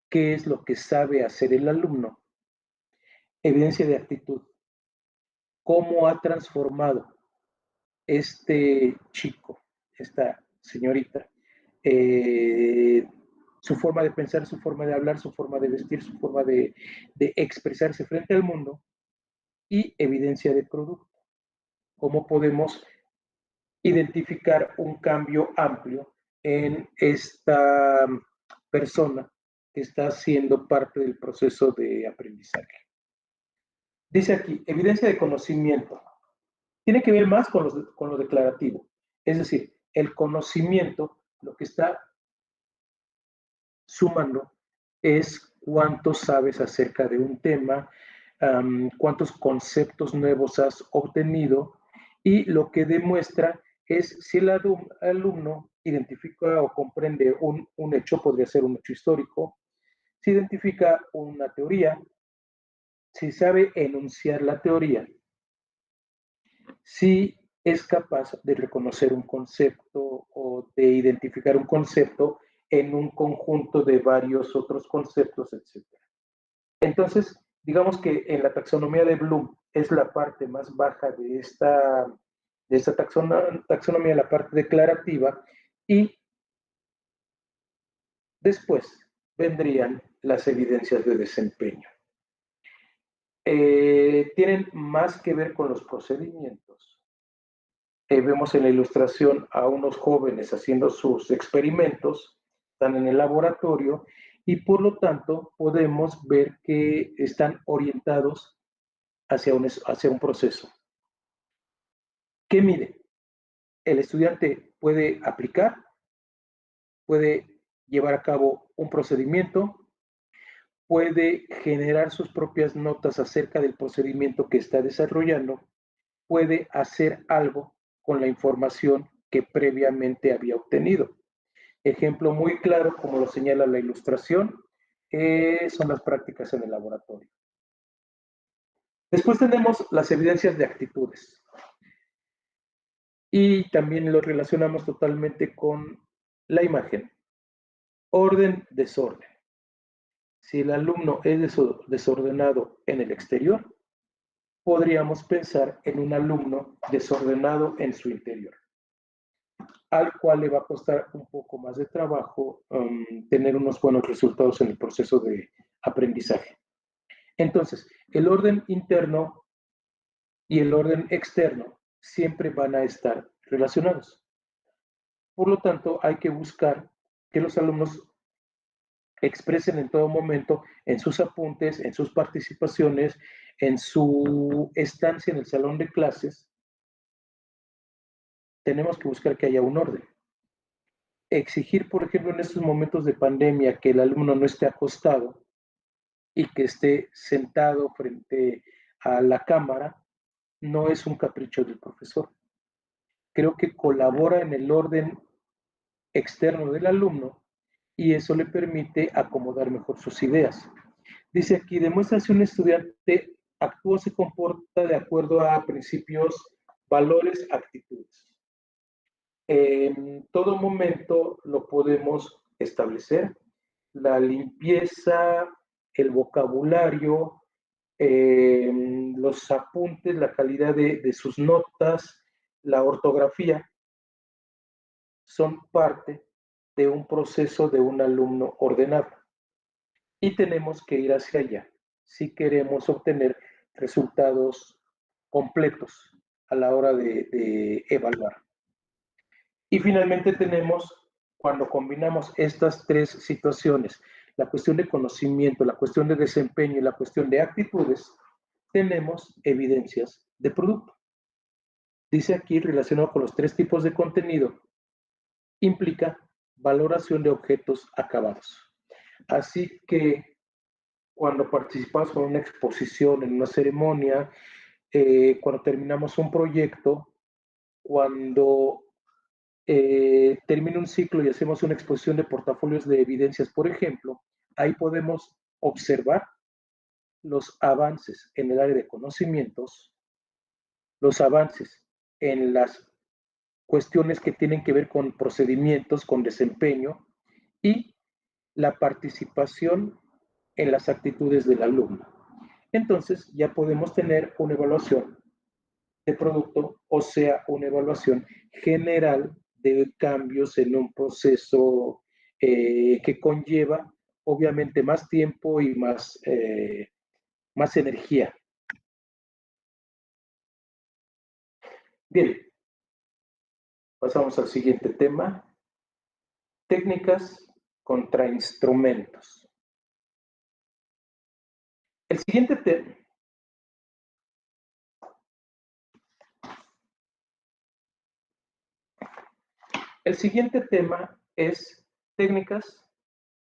qué es lo que sabe hacer el alumno, evidencia de actitud, cómo ha transformado este chico, esta señorita, su forma de pensar, su forma de hablar, su forma de vestir, su forma de expresarse frente al mundo, y evidencia de producto. Cómo podemos identificar un cambio amplio en esta persona que está siendo parte del proceso de aprendizaje. Dice aquí, evidencia de conocimiento. Tiene que ver más con lo declarativo. Es decir, el conocimiento, lo que está sumando es cuánto sabes acerca de un tema, cuántos conceptos nuevos has obtenido, y lo que demuestra es si el alumno identifica o comprende un hecho, podría ser un hecho histórico, si identifica una teoría, si sabe enunciar la teoría, si es capaz de reconocer un concepto o de identificar un concepto en un conjunto de varios otros conceptos, etc. Entonces, digamos que en la taxonomía de Bloom es la parte más baja de esta taxonomía, la parte declarativa, y después vendrían las evidencias de desempeño. Tienen más que ver con los procedimientos. Vemos en la ilustración a unos jóvenes haciendo sus experimentos, están en el laboratorio y por lo tanto podemos ver que están orientados hacia un proceso. ¿Qué mide? El estudiante puede aplicar, puede llevar a cabo un procedimiento, puede generar sus propias notas acerca del procedimiento que está desarrollando, puede hacer algo con la información que previamente había obtenido. Ejemplo muy claro, como lo señala la ilustración, son las prácticas en el laboratorio. Después tenemos las evidencias de actitudes. Y también lo relacionamos totalmente con la imagen. Orden, desorden. Si el alumno es desordenado en el exterior, podríamos pensar en un alumno desordenado en su interior, al cual le va a costar un poco más de trabajo tener unos buenos resultados en el proceso de aprendizaje. Entonces, el orden interno y el orden externo siempre van a estar relacionados. Por lo tanto, hay que buscar que los alumnos expresen en todo momento, en sus apuntes, en sus participaciones, en su estancia en el salón de clases, tenemos que buscar que haya un orden. Exigir, por ejemplo, en estos momentos de pandemia, que el alumno no esté acostado y que esté sentado frente a la cámara, no es un capricho del profesor. Creo que colabora en el orden externo del alumno y eso le permite acomodar mejor sus ideas. Dice aquí, demuestra si un estudiante actúa o se comporta de acuerdo a principios, valores, actitudes. En todo momento lo podemos establecer. La limpieza, el vocabulario, los apuntes, la calidad de sus notas, la ortografía, son parte de un proceso de un alumno ordenado. Y tenemos que ir hacia allá si queremos obtener resultados completos a la hora de evaluar. Y finalmente tenemos, cuando combinamos estas tres situaciones, la cuestión de conocimiento, la cuestión de desempeño y la cuestión de actitudes, tenemos evidencias de producto. Dice aquí, relacionado con los tres tipos de contenido, implica valoración de objetos acabados. Así que cuando participamos en una exposición, en una ceremonia, cuando terminamos un proyecto, cuando termina un ciclo y hacemos una exposición de portafolios de evidencias, por ejemplo, ahí podemos observar los avances en el área de conocimientos, los avances en las cuestiones que tienen que ver con procedimientos, con desempeño y la participación en las actitudes del alumno. Entonces ya podemos tener una evaluación de producto, o sea, una evaluación general de cambios en un proceso que conlleva obviamente más tiempo y más energía. Bien, pasamos al siguiente tema. Técnicas contra instrumentos. El siguiente tema es técnicas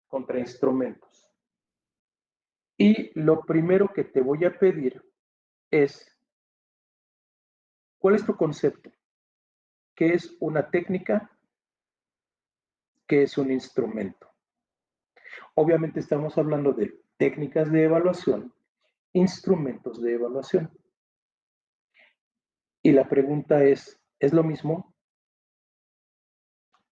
contra instrumentos. Y lo primero que te voy a pedir es, ¿cuál es tu concepto? ¿Qué es una técnica? ¿Qué es un instrumento? Obviamente estamos hablando de técnicas de evaluación, instrumentos de evaluación. Y la pregunta ¿es lo mismo?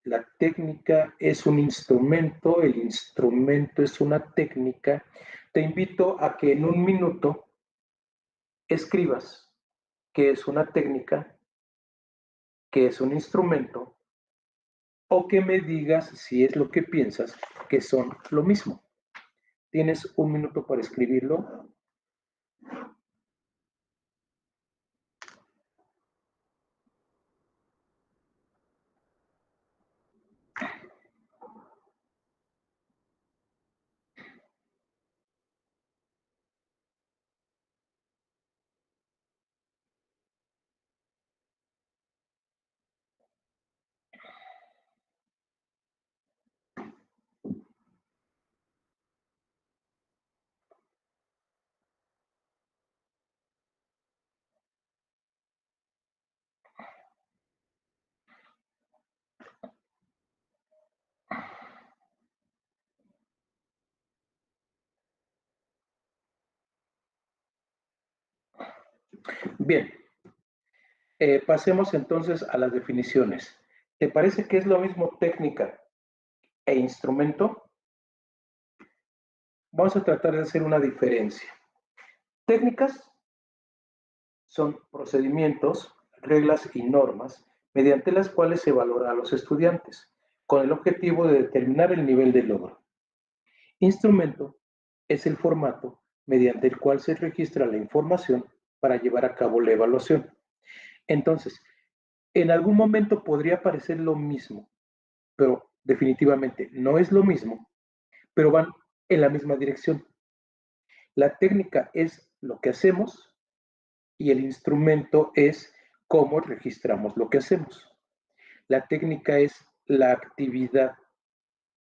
La técnica es un instrumento, el instrumento es una técnica. Te invito a que en un minuto escribas qué es una técnica, qué es un instrumento, o que me digas si es lo que piensas que son lo mismo. Tienes un minuto para escribirlo. Bien, pasemos entonces a las definiciones. ¿Te parece que es lo mismo técnica e instrumento? Vamos a tratar de hacer una diferencia. Técnicas son procedimientos, reglas y normas mediante las cuales se valora a los estudiantes, con el objetivo de determinar el nivel de logro. Instrumento es el formato mediante el cual se registra la información para llevar a cabo la evaluación. Entonces, en algún momento podría parecer lo mismo, pero definitivamente no es lo mismo, pero van en la misma dirección. La técnica es lo que hacemos y el instrumento es cómo registramos lo que hacemos. La técnica es la actividad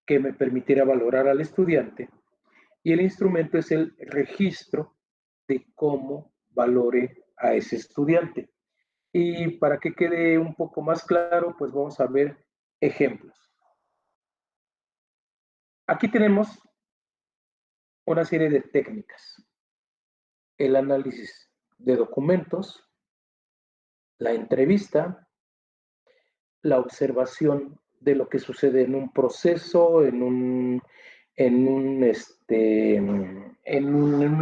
que me permitirá valorar al estudiante y el instrumento es el registro de cómo valore a ese estudiante. Y para que quede un poco más claro, pues vamos a ver ejemplos. Aquí tenemos una serie de técnicas. El análisis de documentos, la entrevista, la observación de lo que sucede en un proceso, en un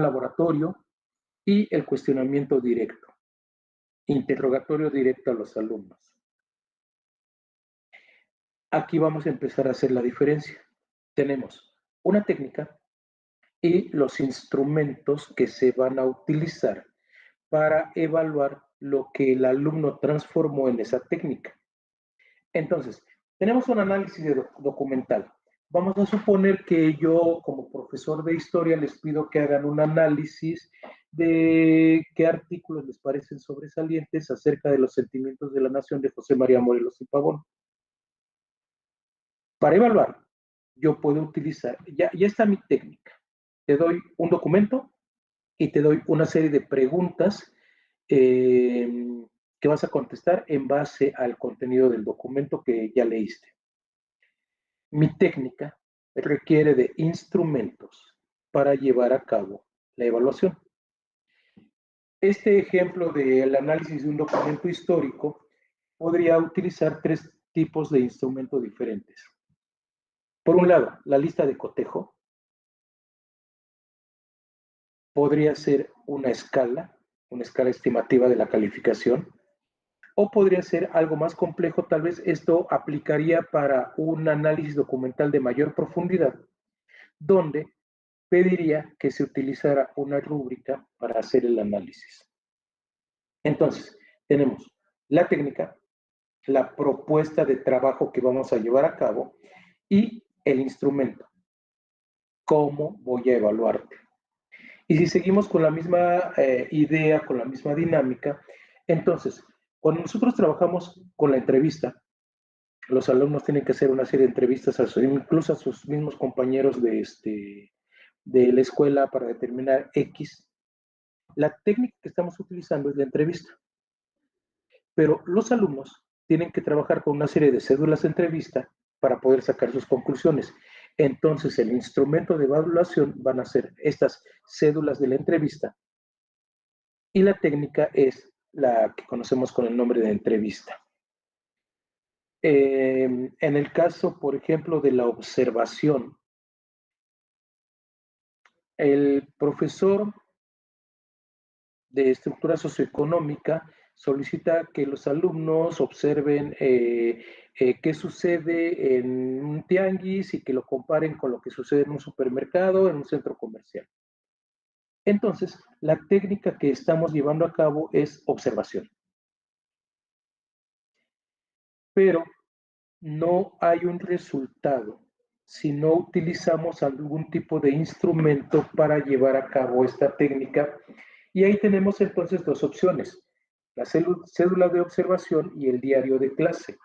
laboratorio, y el cuestionamiento directo, interrogatorio directo a los alumnos. Aquí vamos a empezar a hacer la diferencia. Tenemos una técnica y los instrumentos que se van a utilizar para evaluar lo que el alumno transformó en esa técnica. Entonces, tenemos un análisis documental. Vamos a suponer que yo, como profesor de historia, les pido que hagan un análisis de qué artículos les parecen sobresalientes acerca de los sentimientos de la nación de José María Morelos y Pavón. Para evaluar, yo puedo utilizar, ya está mi técnica. Te doy un documento y te doy una serie de preguntas que vas a contestar en base al contenido del documento que ya leíste. Mi técnica requiere de instrumentos para llevar a cabo la evaluación. Este ejemplo del análisis de un documento histórico podría utilizar 3 tipos de instrumentos diferentes. Por un lado, la lista de cotejo podría ser una escala estimativa de la calificación, o podría ser algo más complejo, tal vez esto aplicaría para un análisis documental de mayor profundidad, donde pediría que se utilizara una rúbrica para hacer el análisis. Entonces, tenemos la técnica, la propuesta de trabajo que vamos a llevar a cabo y el instrumento. ¿Cómo voy a evaluarte? Y si seguimos con la misma idea, con la misma dinámica, entonces, cuando nosotros trabajamos con la entrevista, los alumnos tienen que hacer una serie de entrevistas, incluso a sus mismos compañeros de la escuela para determinar X. La técnica que estamos utilizando es la entrevista. Pero los alumnos tienen que trabajar con una serie de cédulas de entrevista para poder sacar sus conclusiones. Entonces, el instrumento de evaluación van a ser estas cédulas de la entrevista y la técnica es la que conocemos con el nombre de entrevista. En el caso, por ejemplo, de la observación, el profesor de estructura socioeconómica solicita que los alumnos observen qué sucede en un tianguis y que lo comparen con lo que sucede en un supermercado, en un centro comercial. Entonces, la técnica que estamos llevando a cabo es observación. Pero no hay un resultado si no utilizamos algún tipo de instrumento para llevar a cabo esta técnica. Y ahí tenemos entonces 2 opciones, la cédula de observación y el diario de clase.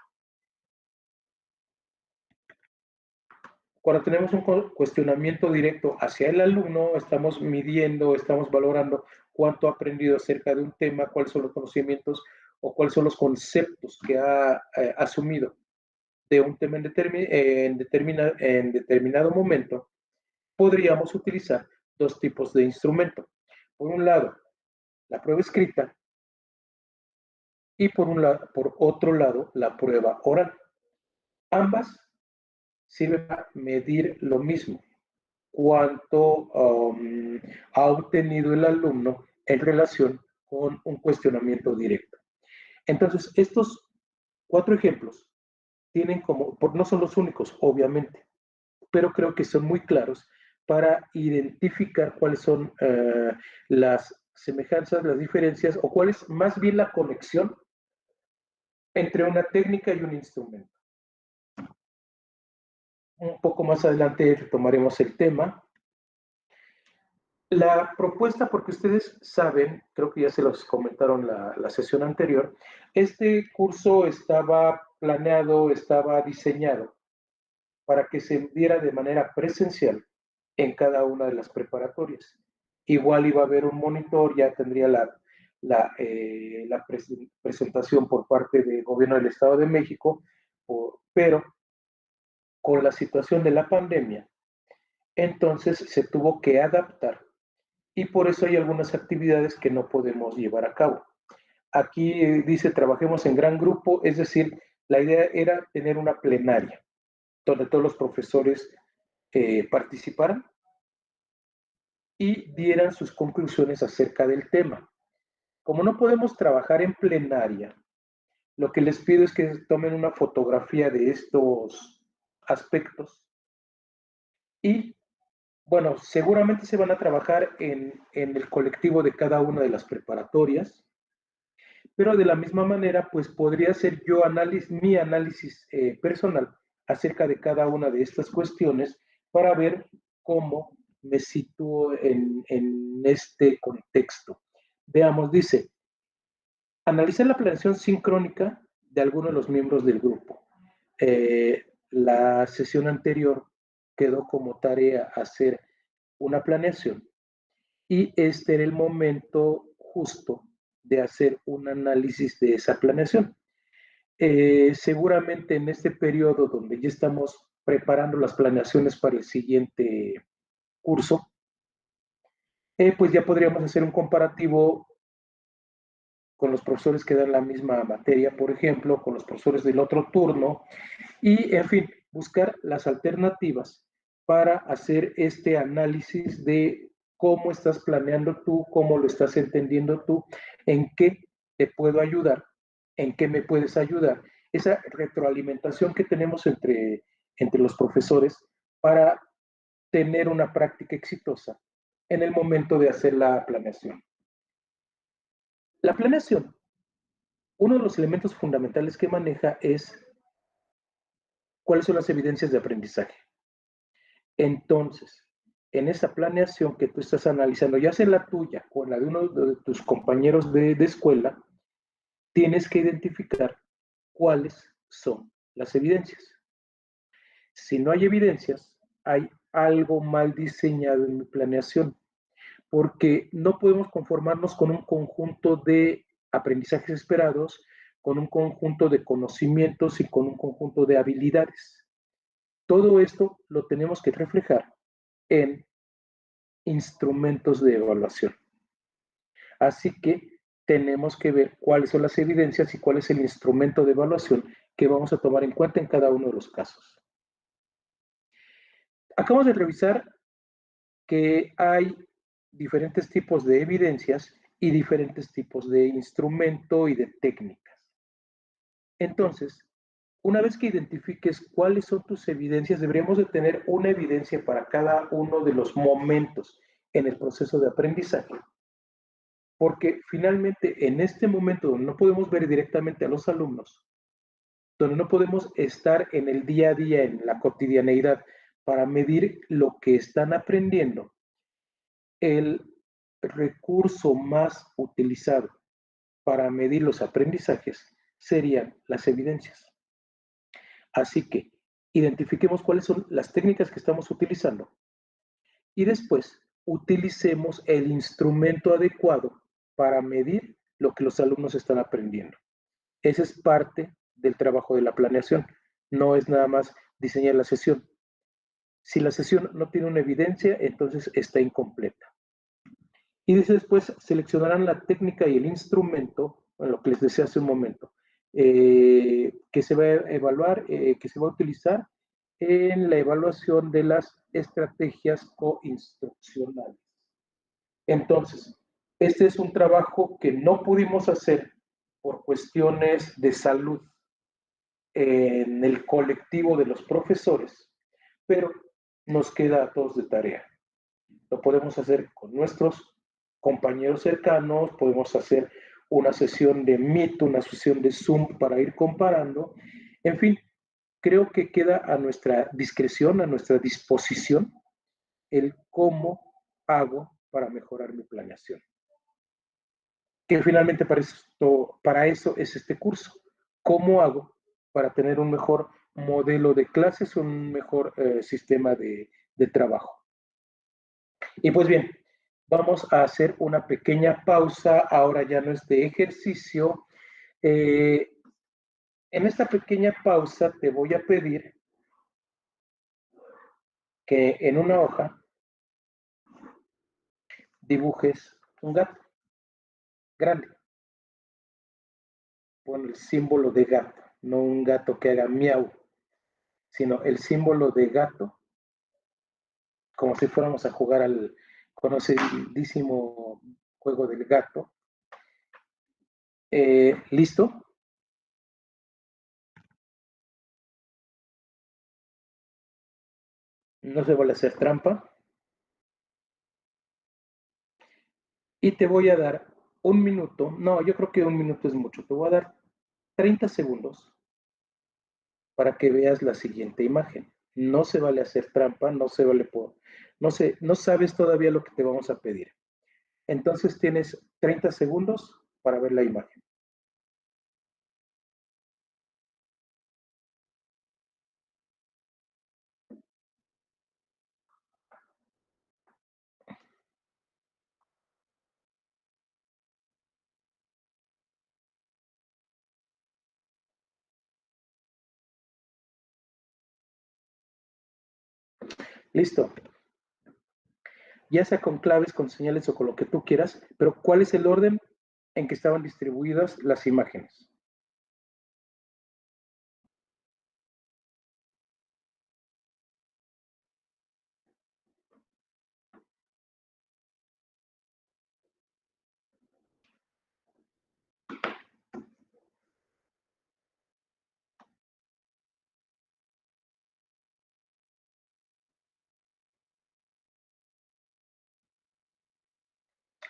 Cuando tenemos un cuestionamiento directo hacia el alumno, estamos midiendo, estamos valorando cuánto ha aprendido acerca de un tema, cuáles son los conocimientos o cuáles son los conceptos que ha asumido de un tema en determinado momento. Podríamos utilizar 2 tipos de instrumento. Por un lado, la prueba escrita y por otro lado, la prueba oral. Ambas sirven para medir lo mismo, cuánto ha obtenido el alumno en relación con un cuestionamiento directo. Entonces, estos 4 ejemplos tienen no son los únicos, obviamente, pero creo que son muy claros para identificar cuáles son las semejanzas, las diferencias, o cuál es más bien la conexión entre una técnica y un instrumento. Un poco más adelante retomaremos el tema. La propuesta, porque ustedes saben, creo que ya se los comentaron la sesión anterior, este curso estaba planeado, estaba diseñado para que se diera de manera presencial en cada una de las preparatorias. Igual iba a haber un monitor, ya tendría la presentación por parte del gobierno del Estado de México, pero con la situación de la pandemia, entonces se tuvo que adaptar y por eso hay algunas actividades que no podemos llevar a cabo. Aquí dice, trabajemos en gran grupo, es decir, la idea era tener una plenaria, donde todos los profesores participaran y dieran sus conclusiones acerca del tema. Como no podemos trabajar en plenaria, lo que les pido es que tomen una fotografía de estos aspectos y, bueno, seguramente se van a trabajar en el colectivo de cada una de las preparatorias, pero de la misma manera, pues podría ser yo mi análisis personal acerca de cada una de estas cuestiones para ver cómo me sitúo en este contexto. Veamos, dice, analizar la planeación sincrónica de algunos de los miembros del grupo. La sesión anterior quedó como tarea hacer una planeación y este era el momento justo de hacer un análisis de esa planeación. Seguramente en este periodo donde ya estamos preparando las planeaciones para el siguiente curso, pues ya podríamos hacer un comparativo con los profesores que dan la misma materia, por ejemplo, con los profesores del otro turno, y en fin, buscar las alternativas para hacer este análisis de cómo estás planeando tú, cómo lo estás entendiendo tú, en qué te puedo ayudar, en qué me puedes ayudar. Esa retroalimentación que tenemos entre los profesores para tener una práctica exitosa en el momento de hacer la planeación. La planeación, uno de los elementos fundamentales que maneja es cuáles son las evidencias de aprendizaje. Entonces, en esa planeación que tú estás analizando, ya sea la tuya o la de uno de tus compañeros de escuela, tienes que identificar cuáles son las evidencias. Si no hay evidencias, hay algo mal diseñado en mi planeación, porque no podemos conformarnos con un conjunto de aprendizajes esperados, con un conjunto de conocimientos y con un conjunto de habilidades. Todo esto lo tenemos que reflejar en instrumentos de evaluación. Así que tenemos que ver cuáles son las evidencias y cuál es el instrumento de evaluación que vamos a tomar en cuenta en cada uno de los casos. Acabamos de revisar que hay diferentes tipos de evidencias y diferentes tipos de instrumento y de técnicas. Entonces, una vez que identifiques cuáles son tus evidencias, deberíamos de tener una evidencia para cada uno de los momentos en el proceso de aprendizaje. Porque finalmente en este momento donde no podemos ver directamente a los alumnos, donde no podemos estar en el día a día, en la cotidianeidad, para medir lo que están aprendiendo, el recurso más utilizado para medir los aprendizajes serían las evidencias. Así que identifiquemos cuáles son las técnicas que estamos utilizando y después utilicemos el instrumento adecuado para medir lo que los alumnos están aprendiendo. Esa es parte del trabajo de la planeación. No es nada más diseñar la sesión. Si la sesión no tiene una evidencia, entonces está incompleta. Y después seleccionarán la técnica y el instrumento bueno, lo que les decía hace un momento, que se va a evaluar, que se va a utilizar en la evaluación de las estrategias coinstruccionales. Entonces, este es un trabajo que no pudimos hacer por cuestiones de salud en el colectivo de los profesores, pero nos queda a todos de tarea. Lo podemos hacer con nuestros compañeros cercanos, podemos hacer una sesión de Meet, una sesión de Zoom para ir comparando. En fin, creo que queda a nuestra discreción, a nuestra disposición, el cómo hago para mejorar mi planeación. Que finalmente para eso es este curso. ¿Cómo hago para tener un mejor modelo de clases, un mejor sistema de trabajo? Y pues bien, vamos a hacer una pequeña pausa. Ahora ya no es de ejercicio. En esta pequeña pausa te voy a pedir que en una hoja dibujes un gato grande. Pon el símbolo de gato, no un gato que haga miau, sino el símbolo de gato, como si fuéramos a jugar al conocidísimo juego del gato. ¿Listo? No se vale hacer trampa. Y te voy a dar un minuto. No, yo creo que un minuto es mucho. Te voy a dar 30 segundos para que veas la siguiente imagen. No se vale hacer trampa, no se vale no sabes todavía lo que te vamos a pedir. Entonces tienes 30 segundos para ver la imagen. Listo. Ya sea con claves, con señales o con lo que tú quieras, pero ¿cuál es el orden en que estaban distribuidas las imágenes?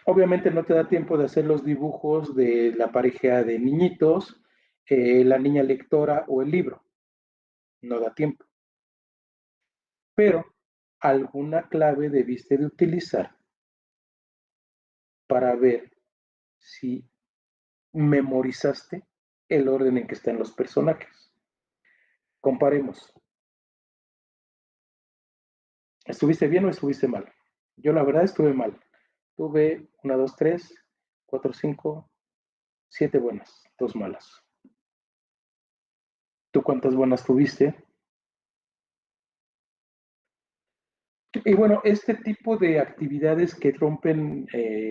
Obviamente no te da tiempo de hacer los dibujos de la pareja de niñitos, la niña lectora o el libro. No da tiempo. Pero alguna clave debiste de utilizar para ver si memorizaste el orden en que están los personajes. Comparemos. ¿Estuviste bien o estuviste mal? Yo la verdad estuve mal. Tuve 1, 2, 3, 4, 5, 7 buenas, 2 malas. ¿Tú cuántas buenas tuviste? Y bueno, este tipo de actividades que rompen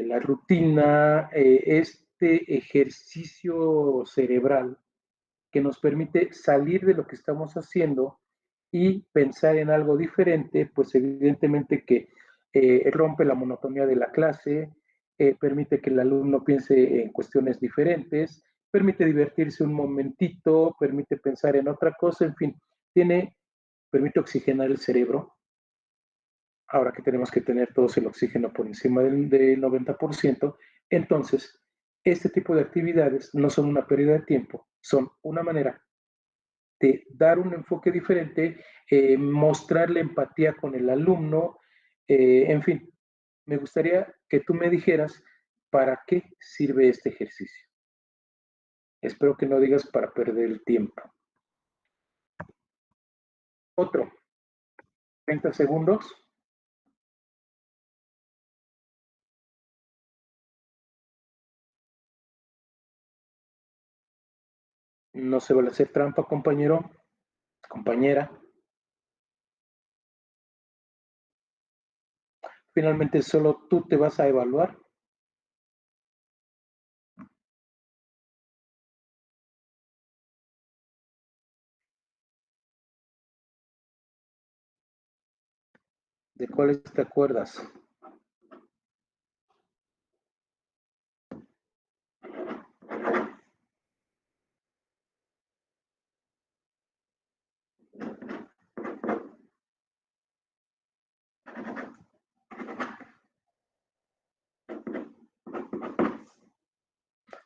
la rutina, este ejercicio cerebral que nos permite salir de lo que estamos haciendo y pensar en algo diferente, pues evidentemente que rompe la monotonía de la clase, permite que el alumno piense en cuestiones diferentes, permite divertirse un momentito, permite pensar en otra cosa, en fin, permite oxigenar el cerebro. Ahora que tenemos que tener todos el oxígeno por encima del 90%, entonces este tipo de actividades no son una pérdida de tiempo, son una manera de dar un enfoque diferente, mostrarle empatía con el alumno, en fin, me gustaría que tú me dijeras para qué sirve este ejercicio. Espero que no digas para perder el tiempo. Otro, 30 segundos. No se vale hacer trampa, compañero, compañera. Finalmente, solo tú te vas a evaluar. ¿De cuáles te acuerdas?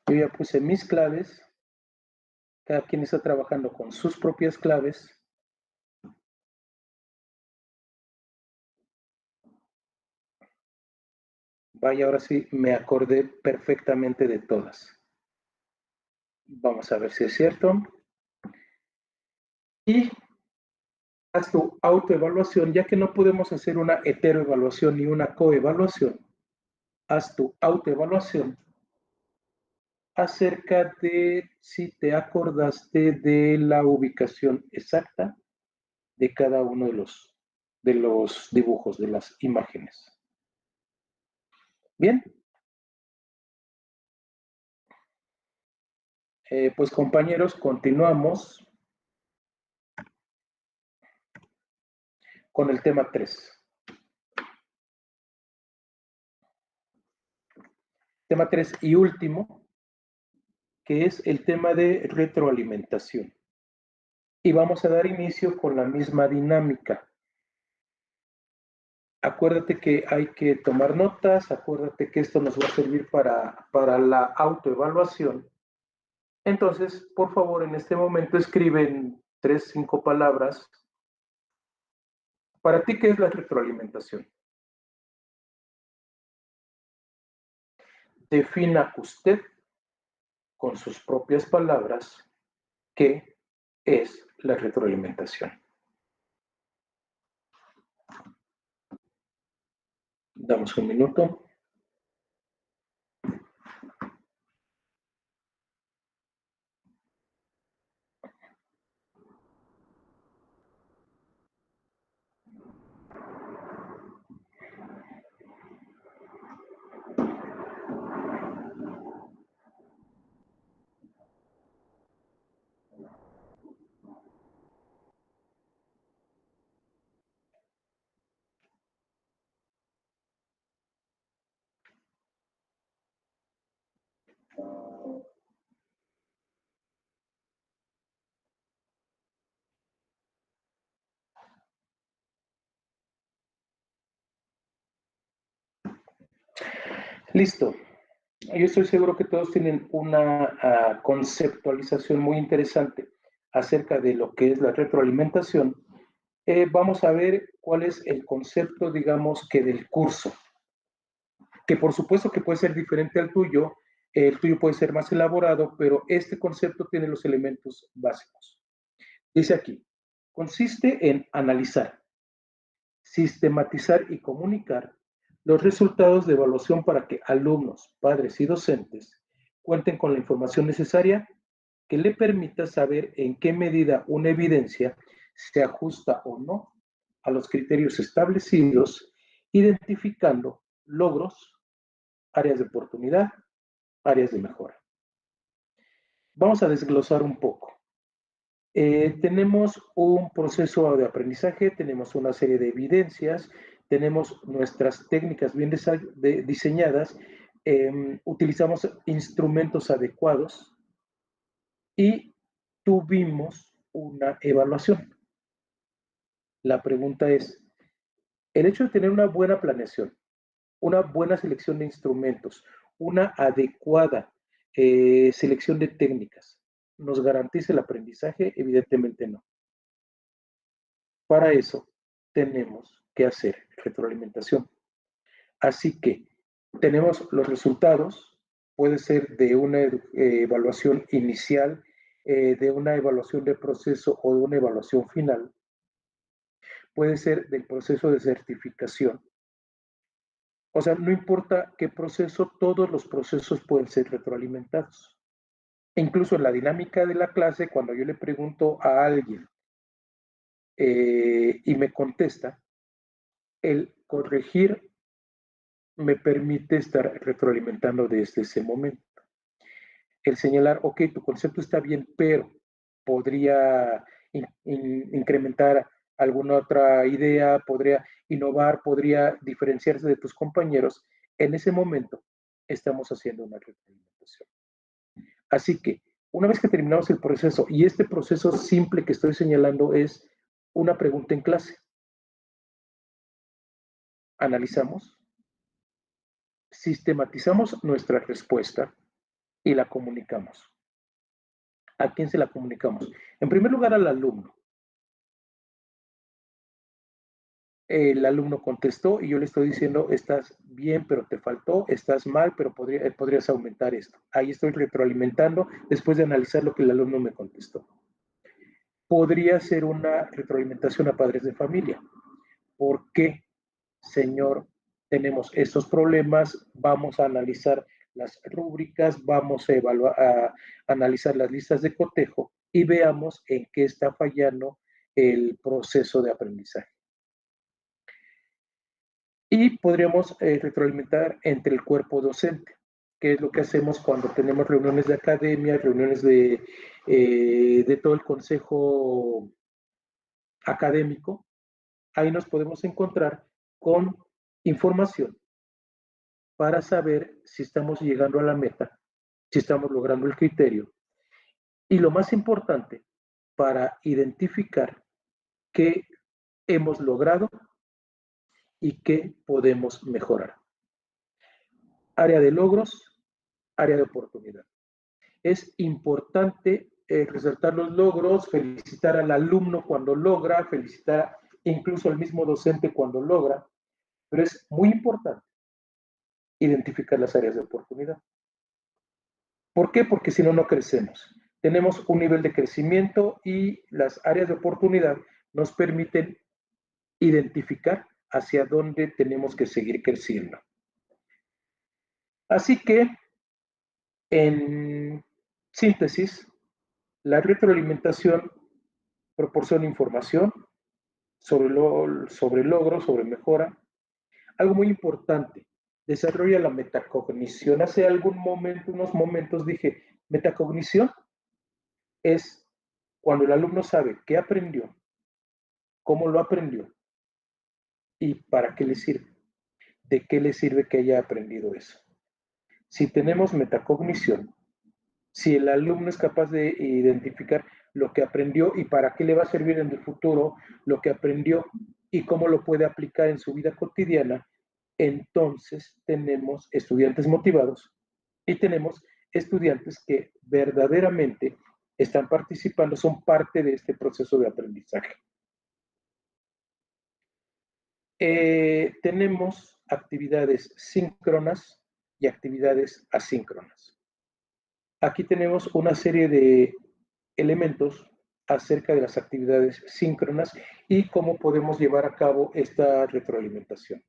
Yo ya puse mis claves. Cada quien está trabajando con sus propias claves. Vaya, ahora sí me acordé perfectamente de todas. Vamos a ver si es cierto. Y haz tu autoevaluación, ya que no podemos hacer una heteroevaluación ni una coevaluación. Haz tu autoevaluación acerca de si te acordaste de la ubicación exacta de cada uno de los dibujos, de las imágenes. Bien. Pues compañeros, continuamos con el tema 3. Tema 3 y último, que es el tema de retroalimentación. Y vamos a dar inicio con la misma dinámica. Acuérdate que hay que tomar notas, acuérdate que esto nos va a servir para la autoevaluación. Entonces, por favor, en este momento escriben 3, 5 palabras. ¿Para ti qué es la retroalimentación? Defina usted con sus propias palabras qué es la retroalimentación. Damos un minuto. Listo. Yo estoy seguro que todos tienen una conceptualización muy interesante acerca de lo que es la retroalimentación. Vamos a ver cuál es el concepto, digamos, que del curso, que por supuesto que puede ser diferente al tuyo, el tuyo puede ser más elaborado, pero este concepto tiene los elementos básicos. Dice aquí, consiste en analizar, sistematizar y comunicar los resultados de evaluación para que alumnos, padres y docentes cuenten con la información necesaria que le permita saber en qué medida una evidencia se ajusta o no a los criterios establecidos, identificando logros, áreas de oportunidad, áreas de mejora. Vamos a desglosar un poco. Tenemos un proceso de aprendizaje, tenemos una serie de evidencias, tenemos nuestras técnicas bien diseñadas, utilizamos instrumentos adecuados y tuvimos una evaluación. La pregunta es, el hecho de tener una buena planeación, una buena selección de instrumentos, una adecuada selección de técnicas, ¿nos garantiza el aprendizaje? Evidentemente no. Para eso tenemos que hacer retroalimentación. Así que tenemos los resultados, puede ser de una evaluación inicial, de una evaluación de proceso o de una evaluación final, puede ser del proceso de certificación. O sea, no importa qué proceso, todos los procesos pueden ser retroalimentados. E incluso en la dinámica de la clase, cuando yo le pregunto a alguien y me contesta, el corregir me permite estar retroalimentando desde ese momento. El señalar, ok, tu concepto está bien, pero podría incrementar alguna otra idea, podría innovar, podría diferenciarse de tus compañeros, en ese momento estamos haciendo una retroalimentación. Así que, una vez que terminamos el proceso, y este proceso simple que estoy señalando es una pregunta en clase, analizamos, sistematizamos nuestra respuesta y la comunicamos. ¿A quién se la comunicamos? En primer lugar, al alumno. El alumno contestó y yo le estoy diciendo, estás bien, pero te faltó, estás mal, pero podrías aumentar esto. Ahí estoy retroalimentando después de analizar lo que el alumno me contestó. Podría ser una retroalimentación a padres de familia. ¿Por qué, señor, tenemos estos problemas? Vamos a analizar las rúbricas, vamos a evaluar, a analizar las listas de cotejo y veamos en qué está fallando el proceso de aprendizaje. Y podríamos retroalimentar entre el cuerpo docente, que es lo que hacemos cuando tenemos reuniones de academia, reuniones de todo el consejo académico. Ahí nos podemos encontrar con información para saber si estamos llegando a la meta, si estamos logrando el criterio. Y lo más importante, para identificar qué hemos logrado y qué podemos mejorar. Área de logros, área de oportunidad. Es importante resaltar los logros, felicitar al alumno cuando logra, felicitar incluso al mismo docente cuando logra, pero es muy importante identificar las áreas de oportunidad. ¿Por qué? Porque si no, no crecemos. Tenemos un nivel de crecimiento y las áreas de oportunidad nos permiten identificar hacia dónde tenemos que seguir creciendo. Así que, en síntesis, la retroalimentación proporciona información sobre logro, sobre mejora. Algo muy importante, desarrolla la metacognición. Hace unos momentos dije, metacognición es cuando el alumno sabe qué aprendió, cómo lo aprendió y para qué le sirve. ¿De qué le sirve que haya aprendido eso? Si tenemos metacognición, si el alumno es capaz de identificar lo que aprendió y para qué le va a servir en el futuro, lo que aprendió y cómo lo puede aplicar en su vida cotidiana, entonces tenemos estudiantes motivados y tenemos estudiantes que verdaderamente están participando, son parte de este proceso de aprendizaje. Tenemos actividades síncronas y actividades asíncronas. Aquí tenemos una serie de elementos acerca de las actividades síncronas y cómo podemos llevar a cabo esta retroalimentación.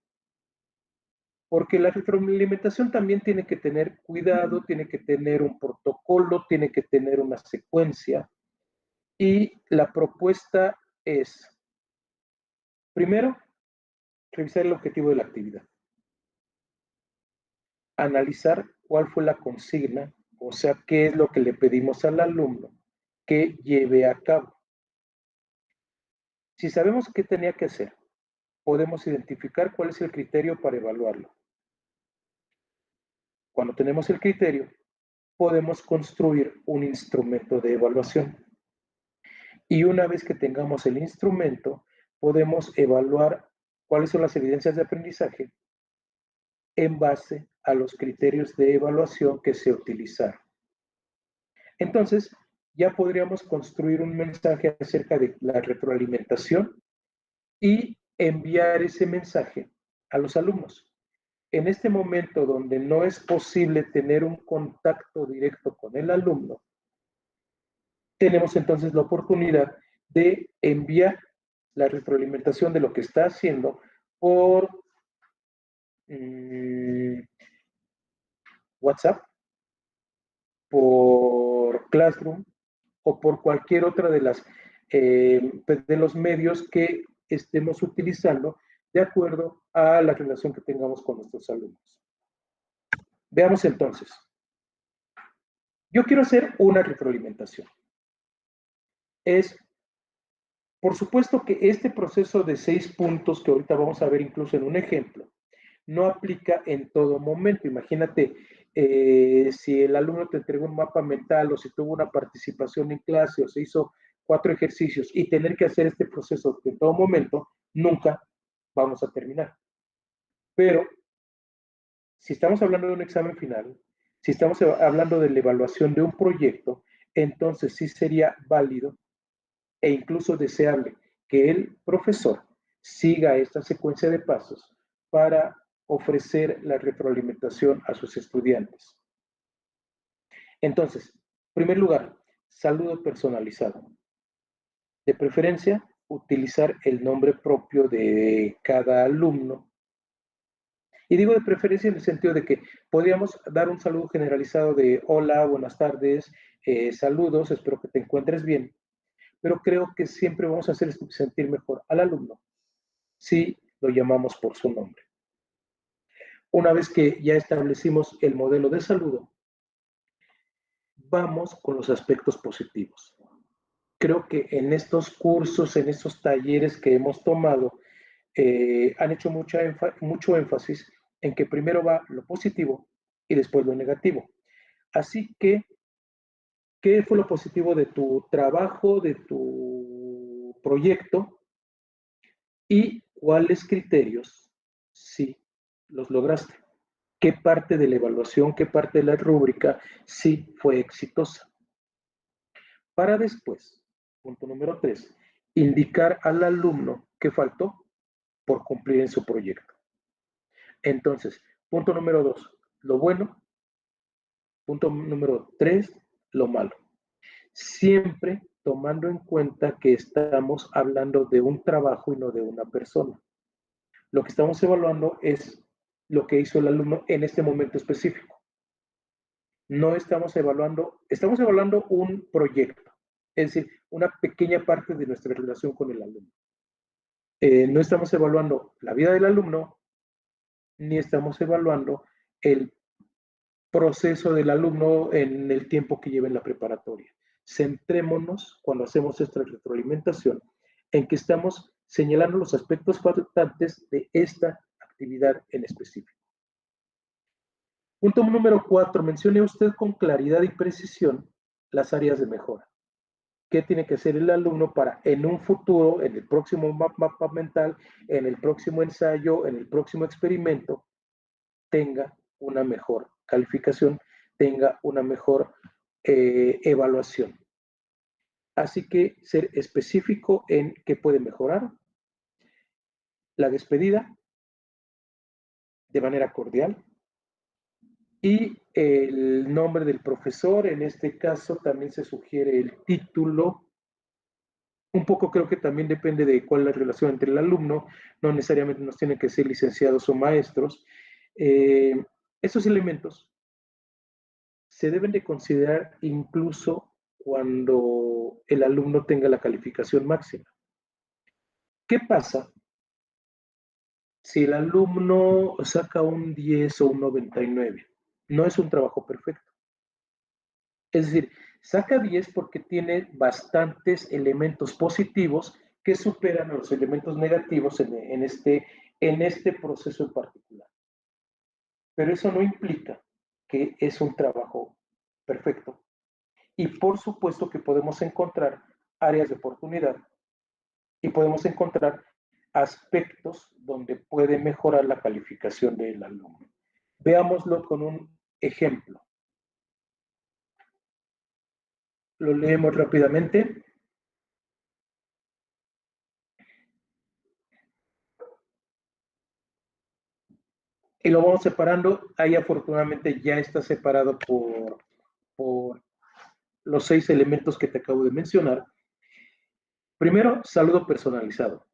Porque la retroalimentación también tiene que tener cuidado, tiene que tener un protocolo, tiene que tener una secuencia. Y la propuesta es, primero, revisar el objetivo de la actividad. Analizar cuál fue la consigna, o sea, qué es lo que le pedimos al alumno que lleve a cabo. Si sabemos qué tenía que hacer, podemos identificar cuál es el criterio para evaluarlo. Cuando tenemos el criterio, podemos construir un instrumento de evaluación. Y una vez que tengamos el instrumento, podemos evaluar cuáles son las evidencias de aprendizaje en base a los criterios de evaluación que se utilizaron. Entonces, ya podríamos construir un mensaje acerca de la retroalimentación y enviar ese mensaje a los alumnos. En este momento donde no es posible tener un contacto directo con el alumno, tenemos entonces la oportunidad de enviar la retroalimentación de lo que está haciendo por WhatsApp, por Classroom o por cualquier otra de los medios que estemos utilizando de acuerdo a la relación que tengamos con nuestros alumnos. Veamos entonces. Yo quiero hacer una retroalimentación. Es Por supuesto que este proceso de 6 puntos, que ahorita vamos a ver incluso en un ejemplo, no aplica en todo momento. Imagínate, si el alumno te entregó un mapa mental o si tuvo una participación en clase o se hizo 4 ejercicios y tener que hacer este proceso en todo momento, nunca vamos a terminar. Pero si estamos hablando de un examen final, si estamos hablando de la evaluación de un proyecto, entonces sí sería válido e incluso deseable que el profesor siga esta secuencia de pasos para ofrecer la retroalimentación a sus estudiantes. Entonces, en primer lugar, saludo personalizado. De preferencia, utilizar el nombre propio de cada alumno. Y digo de preferencia en el sentido de que podríamos dar un saludo generalizado de hola, buenas tardes, saludos, espero que te encuentres bien. Pero creo que siempre vamos a hacer sentir mejor al alumno si lo llamamos por su nombre. Una vez que ya establecimos el modelo de saludo, vamos con los aspectos positivos. Creo que en estos cursos, en estos talleres que hemos tomado, han hecho mucho énfasis en que primero va lo positivo y después lo negativo. Así que, ¿qué fue lo positivo de tu trabajo, de tu proyecto? ¿Y cuáles criterios sí los lograste? ¿Qué parte de la evaluación, qué parte de la rúbrica sí fue exitosa? Para después, punto número 3, indicar al alumno qué faltó por cumplir en su proyecto. Entonces, punto número 2, lo bueno. Punto número 3, lo malo. Siempre tomando en cuenta que estamos hablando de un trabajo y no de una persona. Lo que estamos evaluando es lo que hizo el alumno en este momento específico. No estamos evaluando un proyecto, es decir, una pequeña parte de nuestra relación con el alumno. No estamos evaluando la vida del alumno, ni estamos evaluando el proceso del alumno en el tiempo que lleva en la preparatoria. Centrémonos, cuando hacemos esta retroalimentación, en que estamos señalando los aspectos faltantes de esta actividad en específico. Punto número 4, mencione usted con claridad y precisión las áreas de mejora. ¿Qué tiene que hacer el alumno para en un futuro, en el próximo mapa mental, en el próximo ensayo, en el próximo experimento, tenga una mejor calificación, tenga una mejor evaluación? Así que ser específico en qué puede mejorar. La despedida de manera cordial. Y el nombre del profesor, en este caso también se sugiere el título. Un poco creo que también depende de cuál es la relación entre el alumno, no necesariamente nos tienen que ser licenciados o maestros. Esos elementos se deben de considerar incluso cuando el alumno tenga la calificación máxima. ¿Qué pasa si el alumno saca un 10 o un 99? No es un trabajo perfecto. Es decir, saca 10 porque tiene bastantes elementos positivos que superan a los elementos negativos en este proceso en particular. Pero eso no implica que es un trabajo perfecto. Y por supuesto que podemos encontrar áreas de oportunidad y podemos encontrar aspectos donde puede mejorar la calificación del alumno. Veámoslo con un ejemplo. Lo leemos rápidamente. Y lo vamos separando. Ahí afortunadamente ya está separado por los 6 elementos que te acabo de mencionar. Primero, saludo personalizado.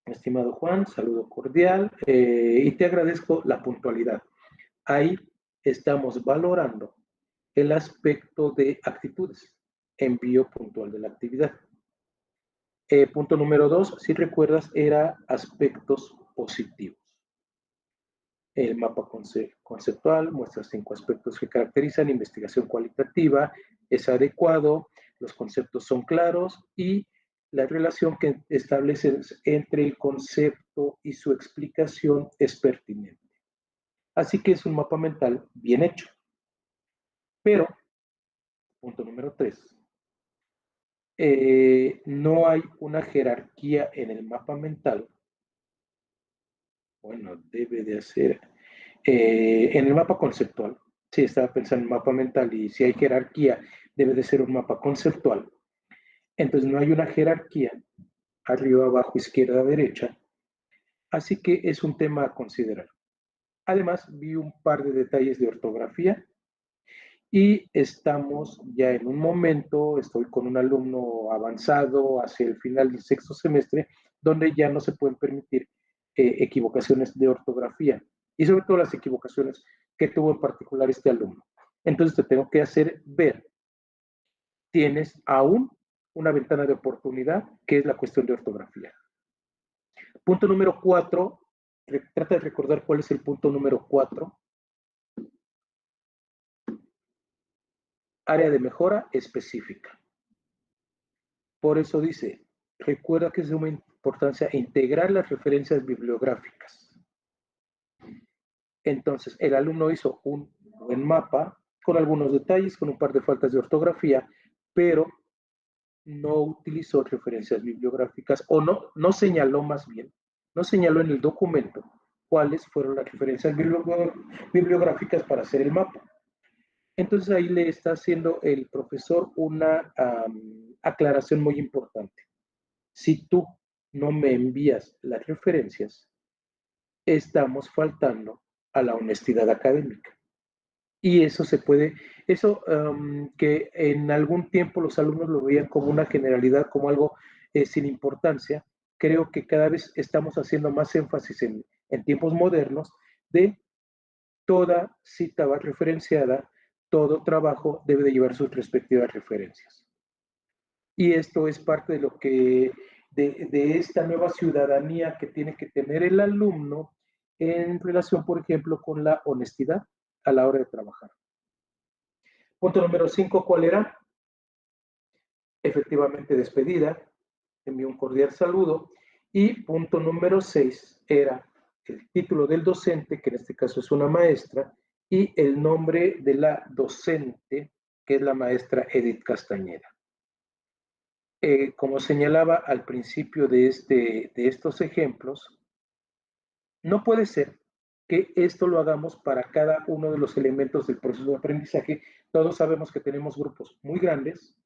Estimado Juan, saludo cordial y te agradezco la puntualidad. Ahí estamos valorando el aspecto de actitudes, envío puntual de la actividad. Punto número 2, si recuerdas, era aspectos positivos. El mapa conceptual muestra 5 aspectos que caracterizan investigación cualitativa, es adecuado, los conceptos son claros y la relación que estableces entre el concepto y su explicación es pertinente. Así que es un mapa mental bien hecho. Pero, punto número 3, no hay una jerarquía en el mapa mental. Bueno, debe de hacer. En el mapa conceptual, sí, estaba pensando en mapa mental y si hay jerarquía, debe de ser un mapa conceptual. Entonces no hay una jerarquía arriba, abajo, izquierda, derecha. Así que es un tema a considerar. Además, vi un par de detalles de ortografía y estamos ya en un momento, estoy con un alumno avanzado hacia el final del sexto semestre, donde ya no se pueden permitir equivocaciones de ortografía y sobre todo las equivocaciones que tuvo en particular este alumno. Entonces te tengo que hacer ver, tienes aún una ventana de oportunidad que es la cuestión de ortografía. Punto número 4, trata de recordar cuál es el punto número 4. Área de mejora específica. Por eso dice, recuerda que es de una importancia integrar las referencias bibliográficas. Entonces, el alumno hizo un buen mapa con algunos detalles, con un par de faltas de ortografía, pero no utilizó referencias bibliográficas o no señaló más bien, no señaló en el documento cuáles fueron las referencias bibliográficas para hacer el mapa. Entonces ahí le está haciendo el profesor una aclaración muy importante. Si tú no me envías las referencias, estamos faltando a la honestidad académica. Y eso se puede, eso que en algún tiempo los alumnos lo veían como una generalidad, como algo sin importancia, creo que cada vez estamos haciendo más énfasis en tiempos modernos de toda cita va referenciada, todo trabajo debe de llevar sus respectivas referencias. Y esto es parte de lo que, de esta nueva ciudadanía que tiene que tener el alumno en relación, por ejemplo, con la honestidad a la hora de trabajar. Punto número 5, ¿cuál era? Efectivamente despedida, envío un cordial saludo. Y punto número 6 era el título del docente, que en este caso es una maestra, y el nombre de la docente, que es la maestra Edith Castañeda. Como señalaba al principio de estos ejemplos, no puede ser que esto lo hagamos para cada uno de los elementos del proceso de aprendizaje. Todos sabemos que tenemos grupos muy grandes,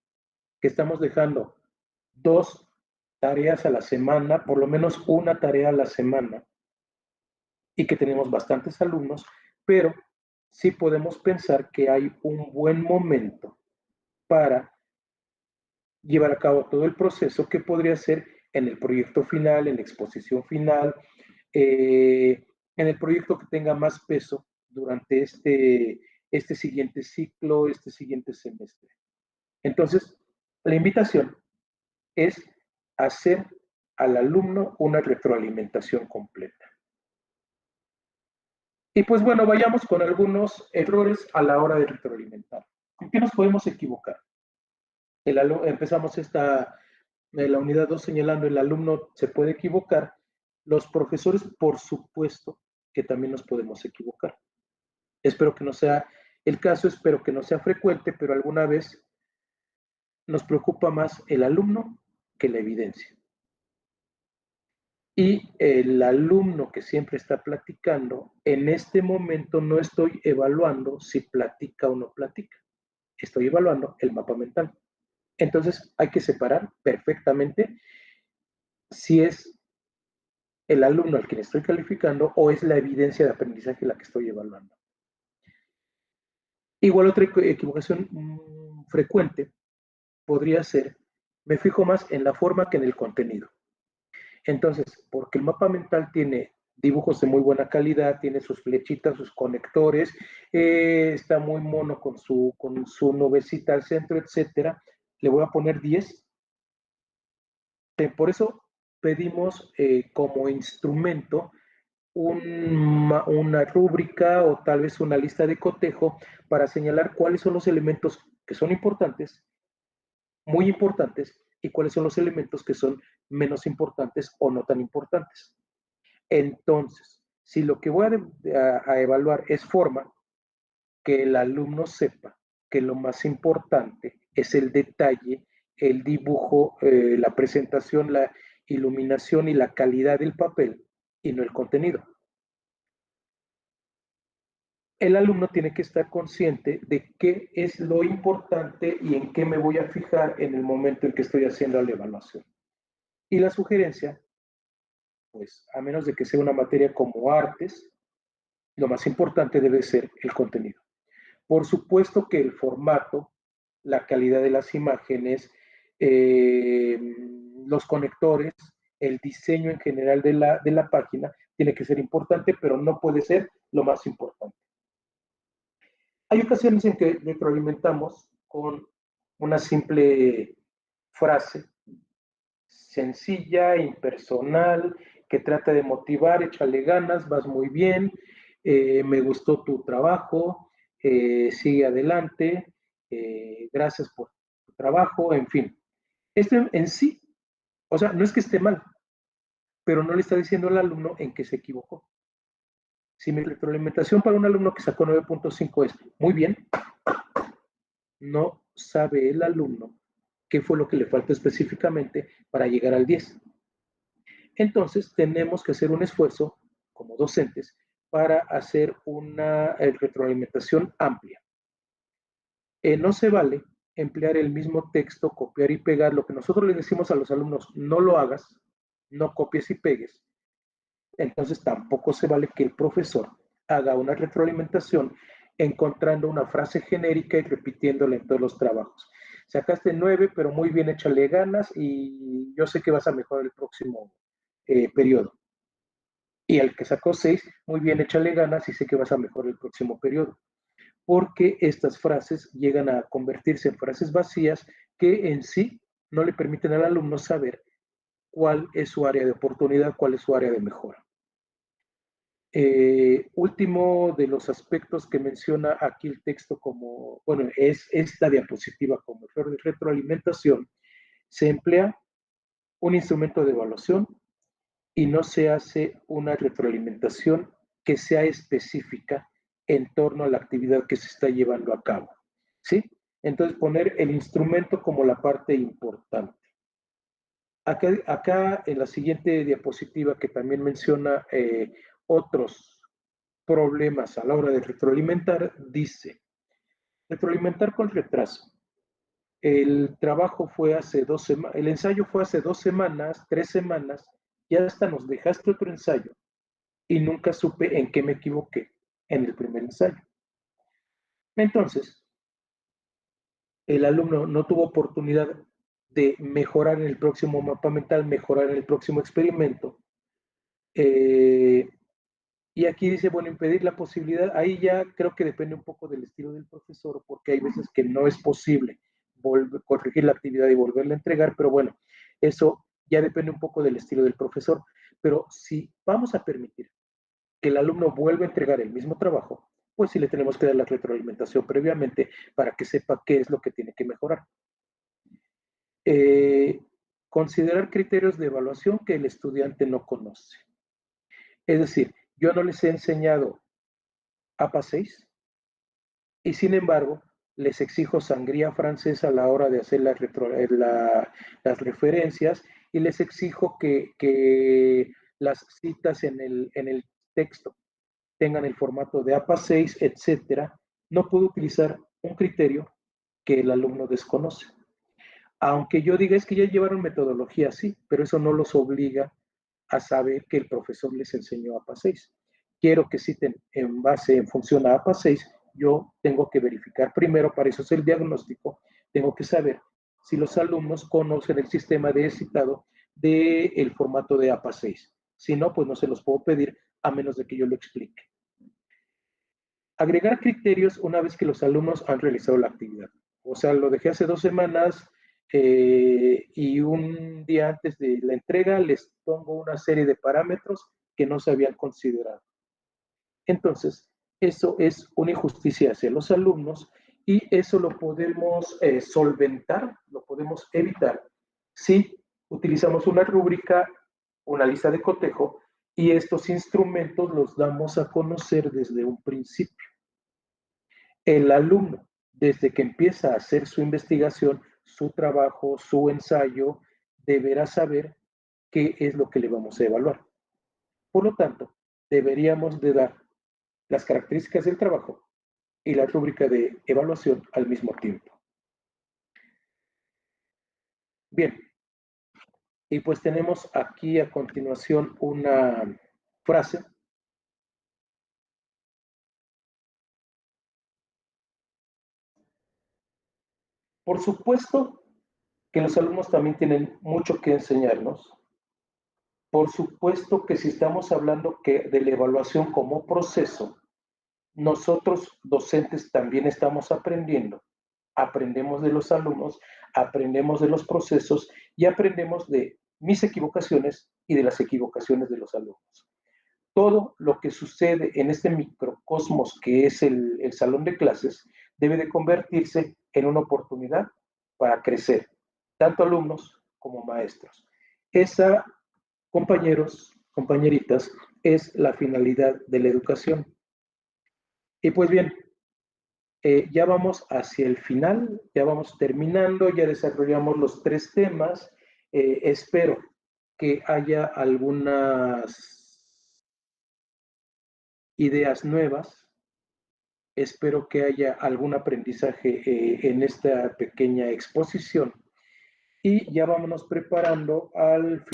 que estamos dejando 2 tareas a la semana, por lo menos una tarea a la semana, y que tenemos bastantes alumnos, pero sí podemos pensar que hay un buen momento para llevar a cabo todo el proceso que podría ser en el proyecto final, en la exposición final, en el proyecto que tenga más peso durante este siguiente ciclo, este siguiente semestre. Entonces, la invitación es hacer al alumno una retroalimentación completa. Y pues bueno, vayamos con algunos errores a la hora de retroalimentar. ¿En qué nos podemos equivocar? Empezamos la unidad 2 señalando el alumno se puede equivocar. Los profesores, por supuesto, que también nos podemos equivocar. Espero que no sea el caso, espero que no sea frecuente, pero alguna vez nos preocupa más el alumno que la evidencia. Y el alumno que siempre está platicando, en este momento no estoy evaluando si platica o no platica. Estoy evaluando el mapa mental. Entonces hay que separar perfectamente si es el alumno al que estoy calificando o es la evidencia de aprendizaje la que estoy evaluando. Igual otra equivocación frecuente podría ser, me fijo más en la forma que en el contenido. Entonces, porque el mapa mental tiene dibujos de muy buena calidad, tiene sus flechitas, sus conectores, está muy mono con su nubecita al centro, etcétera, le voy a poner 10. Por eso pedimos como instrumento una rúbrica o tal vez una lista de cotejo para señalar cuáles son los elementos que son importantes, muy importantes, y cuáles son los elementos que son menos importantes o no tan importantes. Entonces, si lo que voy a evaluar es forma, que el alumno sepa que lo más importante es el detalle, el dibujo, la presentación, la iluminación y la calidad del papel y no el contenido. El alumno tiene que estar consciente de qué es lo importante y en qué me voy a fijar en el momento en que estoy haciendo la evaluación. Y la sugerencia, pues a menos de que sea una materia como artes, lo más importante debe ser el contenido. Por supuesto que el formato, la calidad de las imágenes, los conectores, el diseño en general de la página tiene que ser importante, pero no puede ser lo más importante. Hay ocasiones en que retroalimentamos con una simple frase sencilla, impersonal, que trata de motivar, échale ganas, vas muy bien, me gustó tu trabajo, sigue adelante, gracias por tu trabajo, en fin. Esto en sí, o sea, no es que esté mal, pero no le está diciendo al alumno en que se equivocó. Si mi retroalimentación para un alumno que sacó 9.5 es muy bien, no sabe el alumno qué fue lo que le faltó específicamente para llegar al 10. Entonces, tenemos que hacer un esfuerzo como docentes para hacer una retroalimentación amplia. No se vale emplear el mismo texto, copiar y pegar. Lo que nosotros les decimos a los alumnos, no lo hagas, no copies y pegues. Entonces, tampoco se vale que el profesor haga una retroalimentación encontrando una frase genérica y repitiéndola en todos los trabajos. Sacaste 9, pero muy bien, échale ganas y yo sé que vas a mejorar el próximo periodo. Y al que sacó 6, muy bien, échale ganas y sé que vas a mejorar el próximo periodo. Porque estas frases llegan a convertirse en frases vacías que en sí no le permiten al alumno saber cuál es su área de oportunidad, cuál es su área de mejora. Último de los aspectos que menciona aquí el texto como, bueno, es esta diapositiva como retroalimentación, se emplea un instrumento de evaluación y no se hace una retroalimentación que sea específica en torno a la actividad que se está llevando a cabo, ¿sí? Entonces poner el instrumento como la parte importante. Acá en la siguiente diapositiva que también menciona otros problemas a la hora de retroalimentar, dice, retroalimentar con retraso. El trabajo fue hace 2 semanas, el ensayo fue hace 2 semanas, 3 semanas, y hasta nos dejaste otro ensayo y nunca supe en qué me equivoqué en el primer ensayo. Entonces, el alumno no tuvo oportunidad de mejorar en el próximo mapa mental, mejorar en el próximo experimento. Y aquí dice, bueno, impedir la posibilidad, ahí ya creo que depende un poco del estilo del profesor, porque hay veces que no es posible corregir la actividad y volverla a entregar, pero bueno, eso ya depende un poco del estilo del profesor. Pero si vamos a permitir que el alumno vuelva a entregar el mismo trabajo, pues sí le tenemos que dar la retroalimentación previamente para que sepa qué es lo que tiene que mejorar. Considerar criterios de evaluación que el estudiante no conoce. Es decir, yo no les he enseñado APA 6 y sin embargo les exijo sangría francesa a la hora de hacer las referencias y les exijo que las citas en el texto tengan el formato de APA 6, etcétera. No puedo utilizar un criterio que el alumno desconoce. Aunque yo diga es que ya llevaron metodología, sí, pero eso no los obliga a saber que el profesor les enseñó APA 6. Quiero que citen en función a APA 6, yo tengo que verificar primero, para eso es el diagnóstico, tengo que saber si los alumnos conocen el sistema de citado del formato de APA 6. Si no, pues no se los puedo pedir a menos de que yo lo explique. Agregar criterios una vez que los alumnos han realizado la actividad. O sea, lo dejé hace 2 semanas y un día antes de la entrega les pongo una serie de parámetros que no se habían considerado. Entonces, eso es una injusticia hacia los alumnos y eso lo podemos solventar, lo podemos evitar si utilizamos una rúbrica, una lista de cotejo, y estos instrumentos los damos a conocer desde un principio. El alumno, desde que empieza a hacer su investigación, su trabajo, su ensayo, deberá saber qué es lo que le vamos a evaluar. Por lo tanto, deberíamos de dar las características del trabajo y la rúbrica de evaluación al mismo tiempo. Bien, y pues tenemos aquí a continuación una frase. Por supuesto que los alumnos también tienen mucho que enseñarnos. Por supuesto que si estamos hablando de la evaluación como proceso, nosotros docentes también estamos aprendiendo. Aprendemos de los alumnos, aprendemos de los procesos y aprendemos de mis equivocaciones y de las equivocaciones de los alumnos. Todo lo que sucede en este microcosmos que es el salón de clases debe de convertirse en una oportunidad para crecer, tanto alumnos como maestros. Esa, compañeros, compañeritas, es la finalidad de la educación. Y pues bien, ya vamos hacia el final, ya vamos terminando, ya desarrollamos los 3 temas. Espero que haya algunas ideas nuevas. Espero que haya algún aprendizaje en esta pequeña exposición. Y ya vámonos preparando al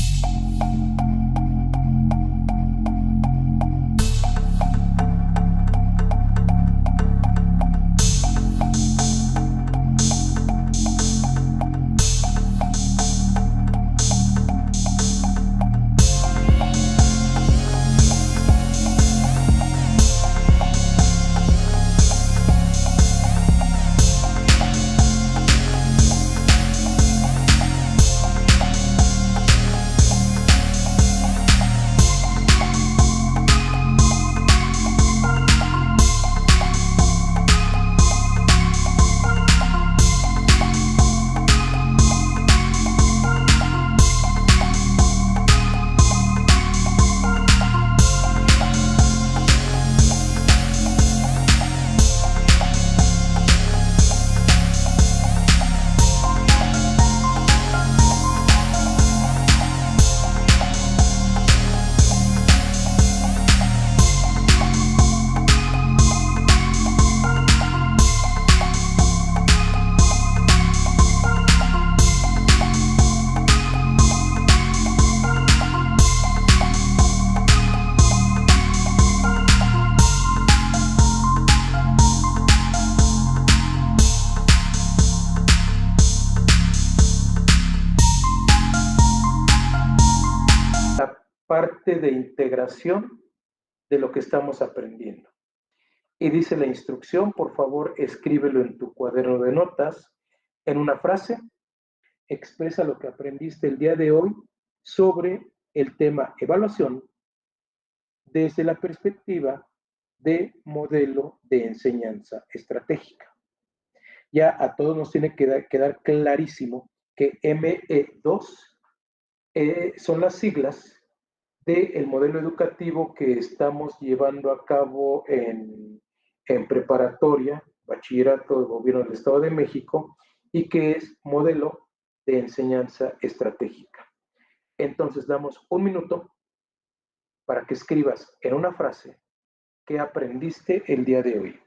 parte de integración de lo que estamos aprendiendo. Y dice la instrucción, por favor, escríbelo en tu cuaderno de notas, en una frase, expresa lo que aprendiste el día de hoy sobre el tema evaluación desde la perspectiva de modelo de enseñanza estratégica. Ya a todos nos tiene que quedar clarísimo que ME2 son las siglas del modelo educativo que estamos llevando a cabo en preparatoria, bachillerato de gobierno del Estado de México, y que es modelo de enseñanza estratégica. Entonces damos un minuto para que escribas en una frase qué aprendiste el día de hoy.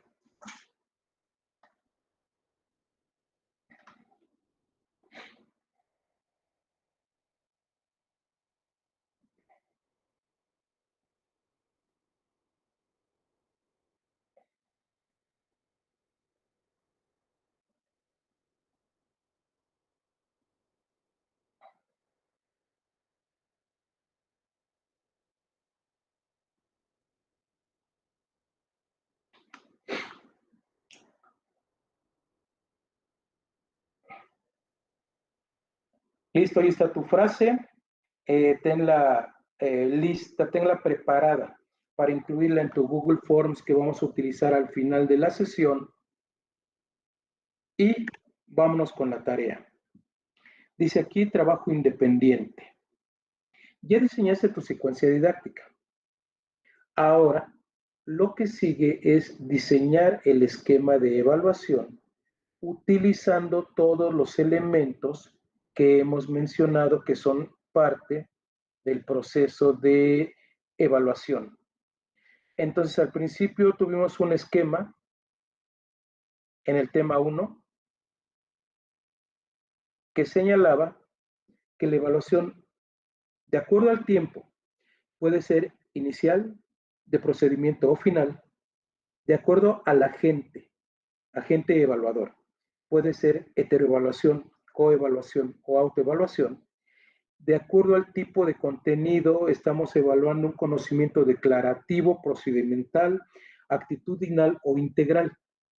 Listo, ahí está tu frase. Tenla lista, tenla preparada para incluirla en tu Google Forms que vamos a utilizar al final de la sesión. Y vámonos con la tarea. Dice aquí trabajo independiente. Ya diseñaste tu secuencia didáctica. Ahora, lo que sigue es diseñar el esquema de evaluación utilizando todos los elementos que hemos mencionado que son parte del proceso de evaluación. Entonces, al principio tuvimos un esquema en el tema 1 que señalaba que la evaluación, de acuerdo al tiempo, puede ser inicial, de procedimiento o final, de acuerdo al agente evaluador. Puede ser heteroevaluación, coevaluación o autoevaluación. De acuerdo al tipo de contenido, estamos evaluando un conocimiento declarativo, procedimental, actitudinal o integral.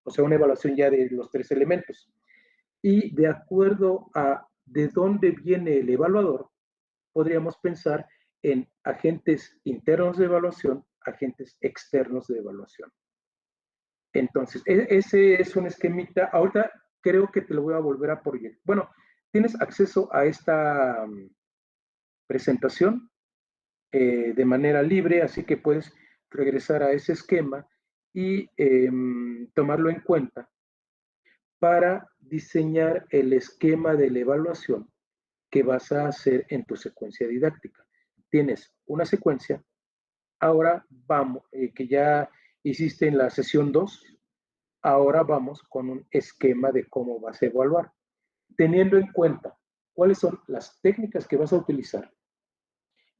O sea, una evaluación ya de los 3 elementos. Y de acuerdo a de dónde viene el evaluador, podríamos pensar en agentes internos de evaluación, agentes externos de evaluación. Entonces, ese es un esquemita. Ahorita creo que te lo voy a volver a proyectar. Bueno, tienes acceso a esta presentación de manera libre, así que puedes regresar a ese esquema y tomarlo en cuenta para diseñar el esquema de la evaluación que vas a hacer en tu secuencia didáctica. Tienes una secuencia, ahora vamos, que ya hiciste en la sesión 2, ahora vamos con un esquema de cómo vas a evaluar, teniendo en cuenta cuáles son las técnicas que vas a utilizar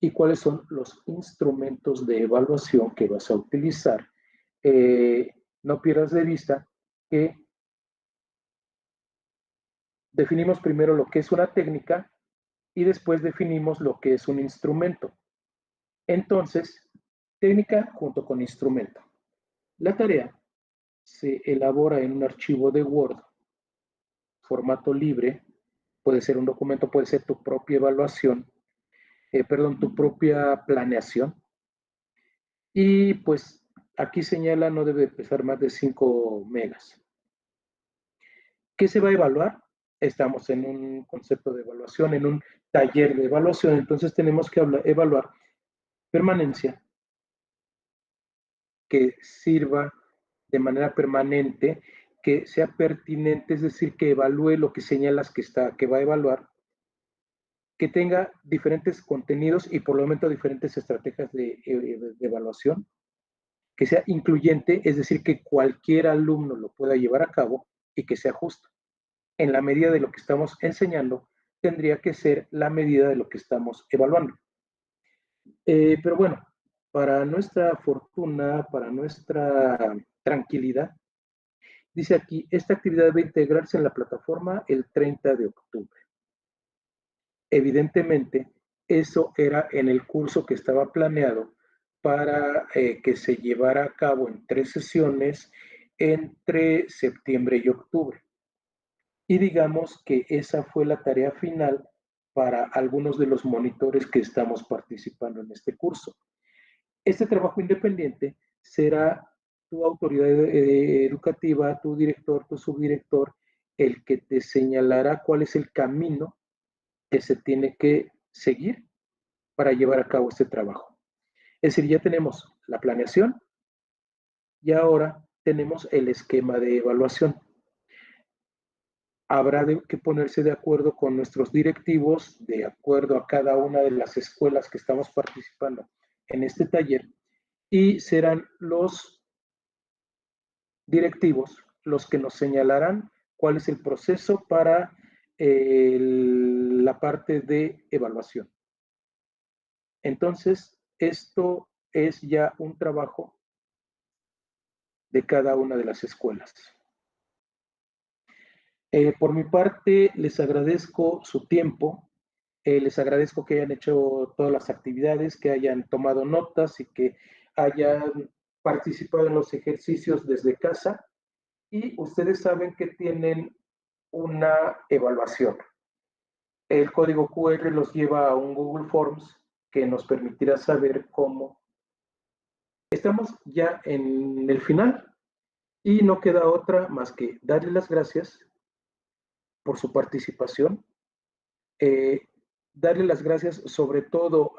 y cuáles son los instrumentos de evaluación que vas a utilizar. No pierdas de vista que definimos primero lo que es una técnica y después definimos lo que es un instrumento. Entonces, técnica junto con instrumento. La tarea se elabora en un archivo de Word, formato libre, puede ser un documento, puede ser tu propia evaluación, tu propia planeación. Y pues aquí señala no debe pesar más de 5 megas. ¿Qué se va a evaluar? Estamos en un concepto de evaluación, en un taller de evaluación, entonces tenemos que evaluar permanencia, que sirva de manera permanente, que sea pertinente, es decir, que evalúe lo que señalas que va a evaluar, que tenga diferentes contenidos y por lo menos diferentes estrategias de evaluación, que sea incluyente, es decir, que cualquier alumno lo pueda llevar a cabo y que sea justo. En la medida de lo que estamos enseñando, tendría que ser la medida de lo que estamos evaluando. Pero bueno, para nuestra fortuna, para nuestra tranquilidad, dice aquí, esta actividad debe integrarse en la plataforma el 30 de octubre. Evidentemente, eso era en el curso que estaba planeado para que se llevara a cabo en 3 sesiones entre septiembre y octubre. Y digamos que esa fue la tarea final para algunos de los monitores que estamos participando en este curso. Este trabajo independiente será tu autoridad educativa, tu director, tu subdirector, el que te señalará cuál es el camino que se tiene que seguir para llevar a cabo este trabajo. Es decir, ya tenemos la planeación y ahora tenemos el esquema de evaluación. Habrá que ponerse de acuerdo con nuestros directivos, de acuerdo a cada una de las escuelas que estamos participando en este taller, y serán los directivos los que nos señalarán cuál es el proceso para la parte de evaluación. Entonces, esto es ya un trabajo de cada una de las escuelas. Por mi parte, les agradezco su tiempo, les agradezco que hayan hecho todas las actividades, que hayan tomado notas y que hayan participado en los ejercicios desde casa. Y ustedes saben que tienen una evaluación. El código QR los lleva a un Google Forms que nos permitirá saber cómo. Estamos ya en el final y no queda otra más que darles las gracias por su participación, darle las gracias sobre todo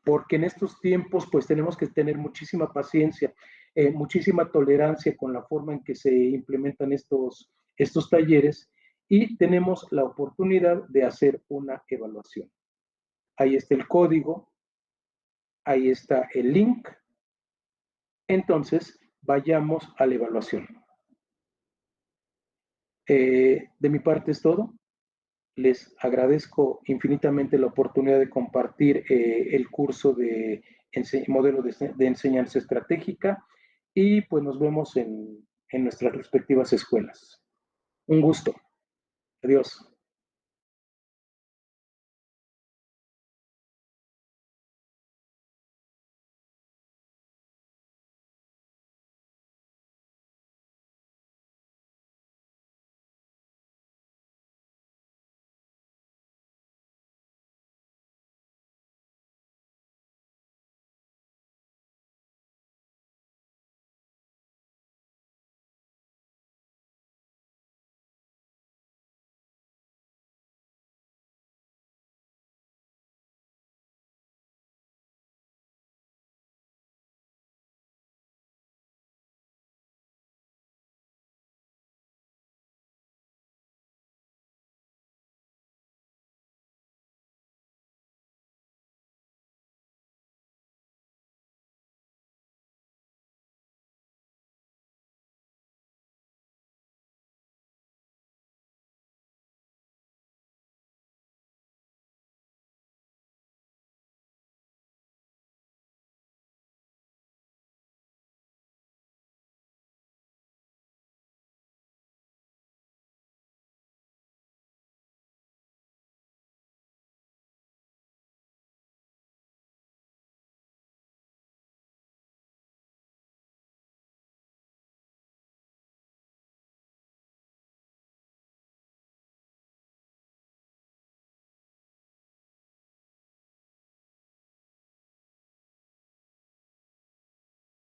porque en estos tiempos pues tenemos que tener muchísima paciencia, muchísima tolerancia con la forma en que se implementan estos talleres y tenemos la oportunidad de hacer una evaluación. Ahí está el código, ahí está el link. Entonces, vayamos a la evaluación. De mi parte es todo. Les agradezco infinitamente la oportunidad de compartir el curso de modelo de enseñanza estratégica y pues nos vemos en nuestras respectivas escuelas. Un gusto. Adiós.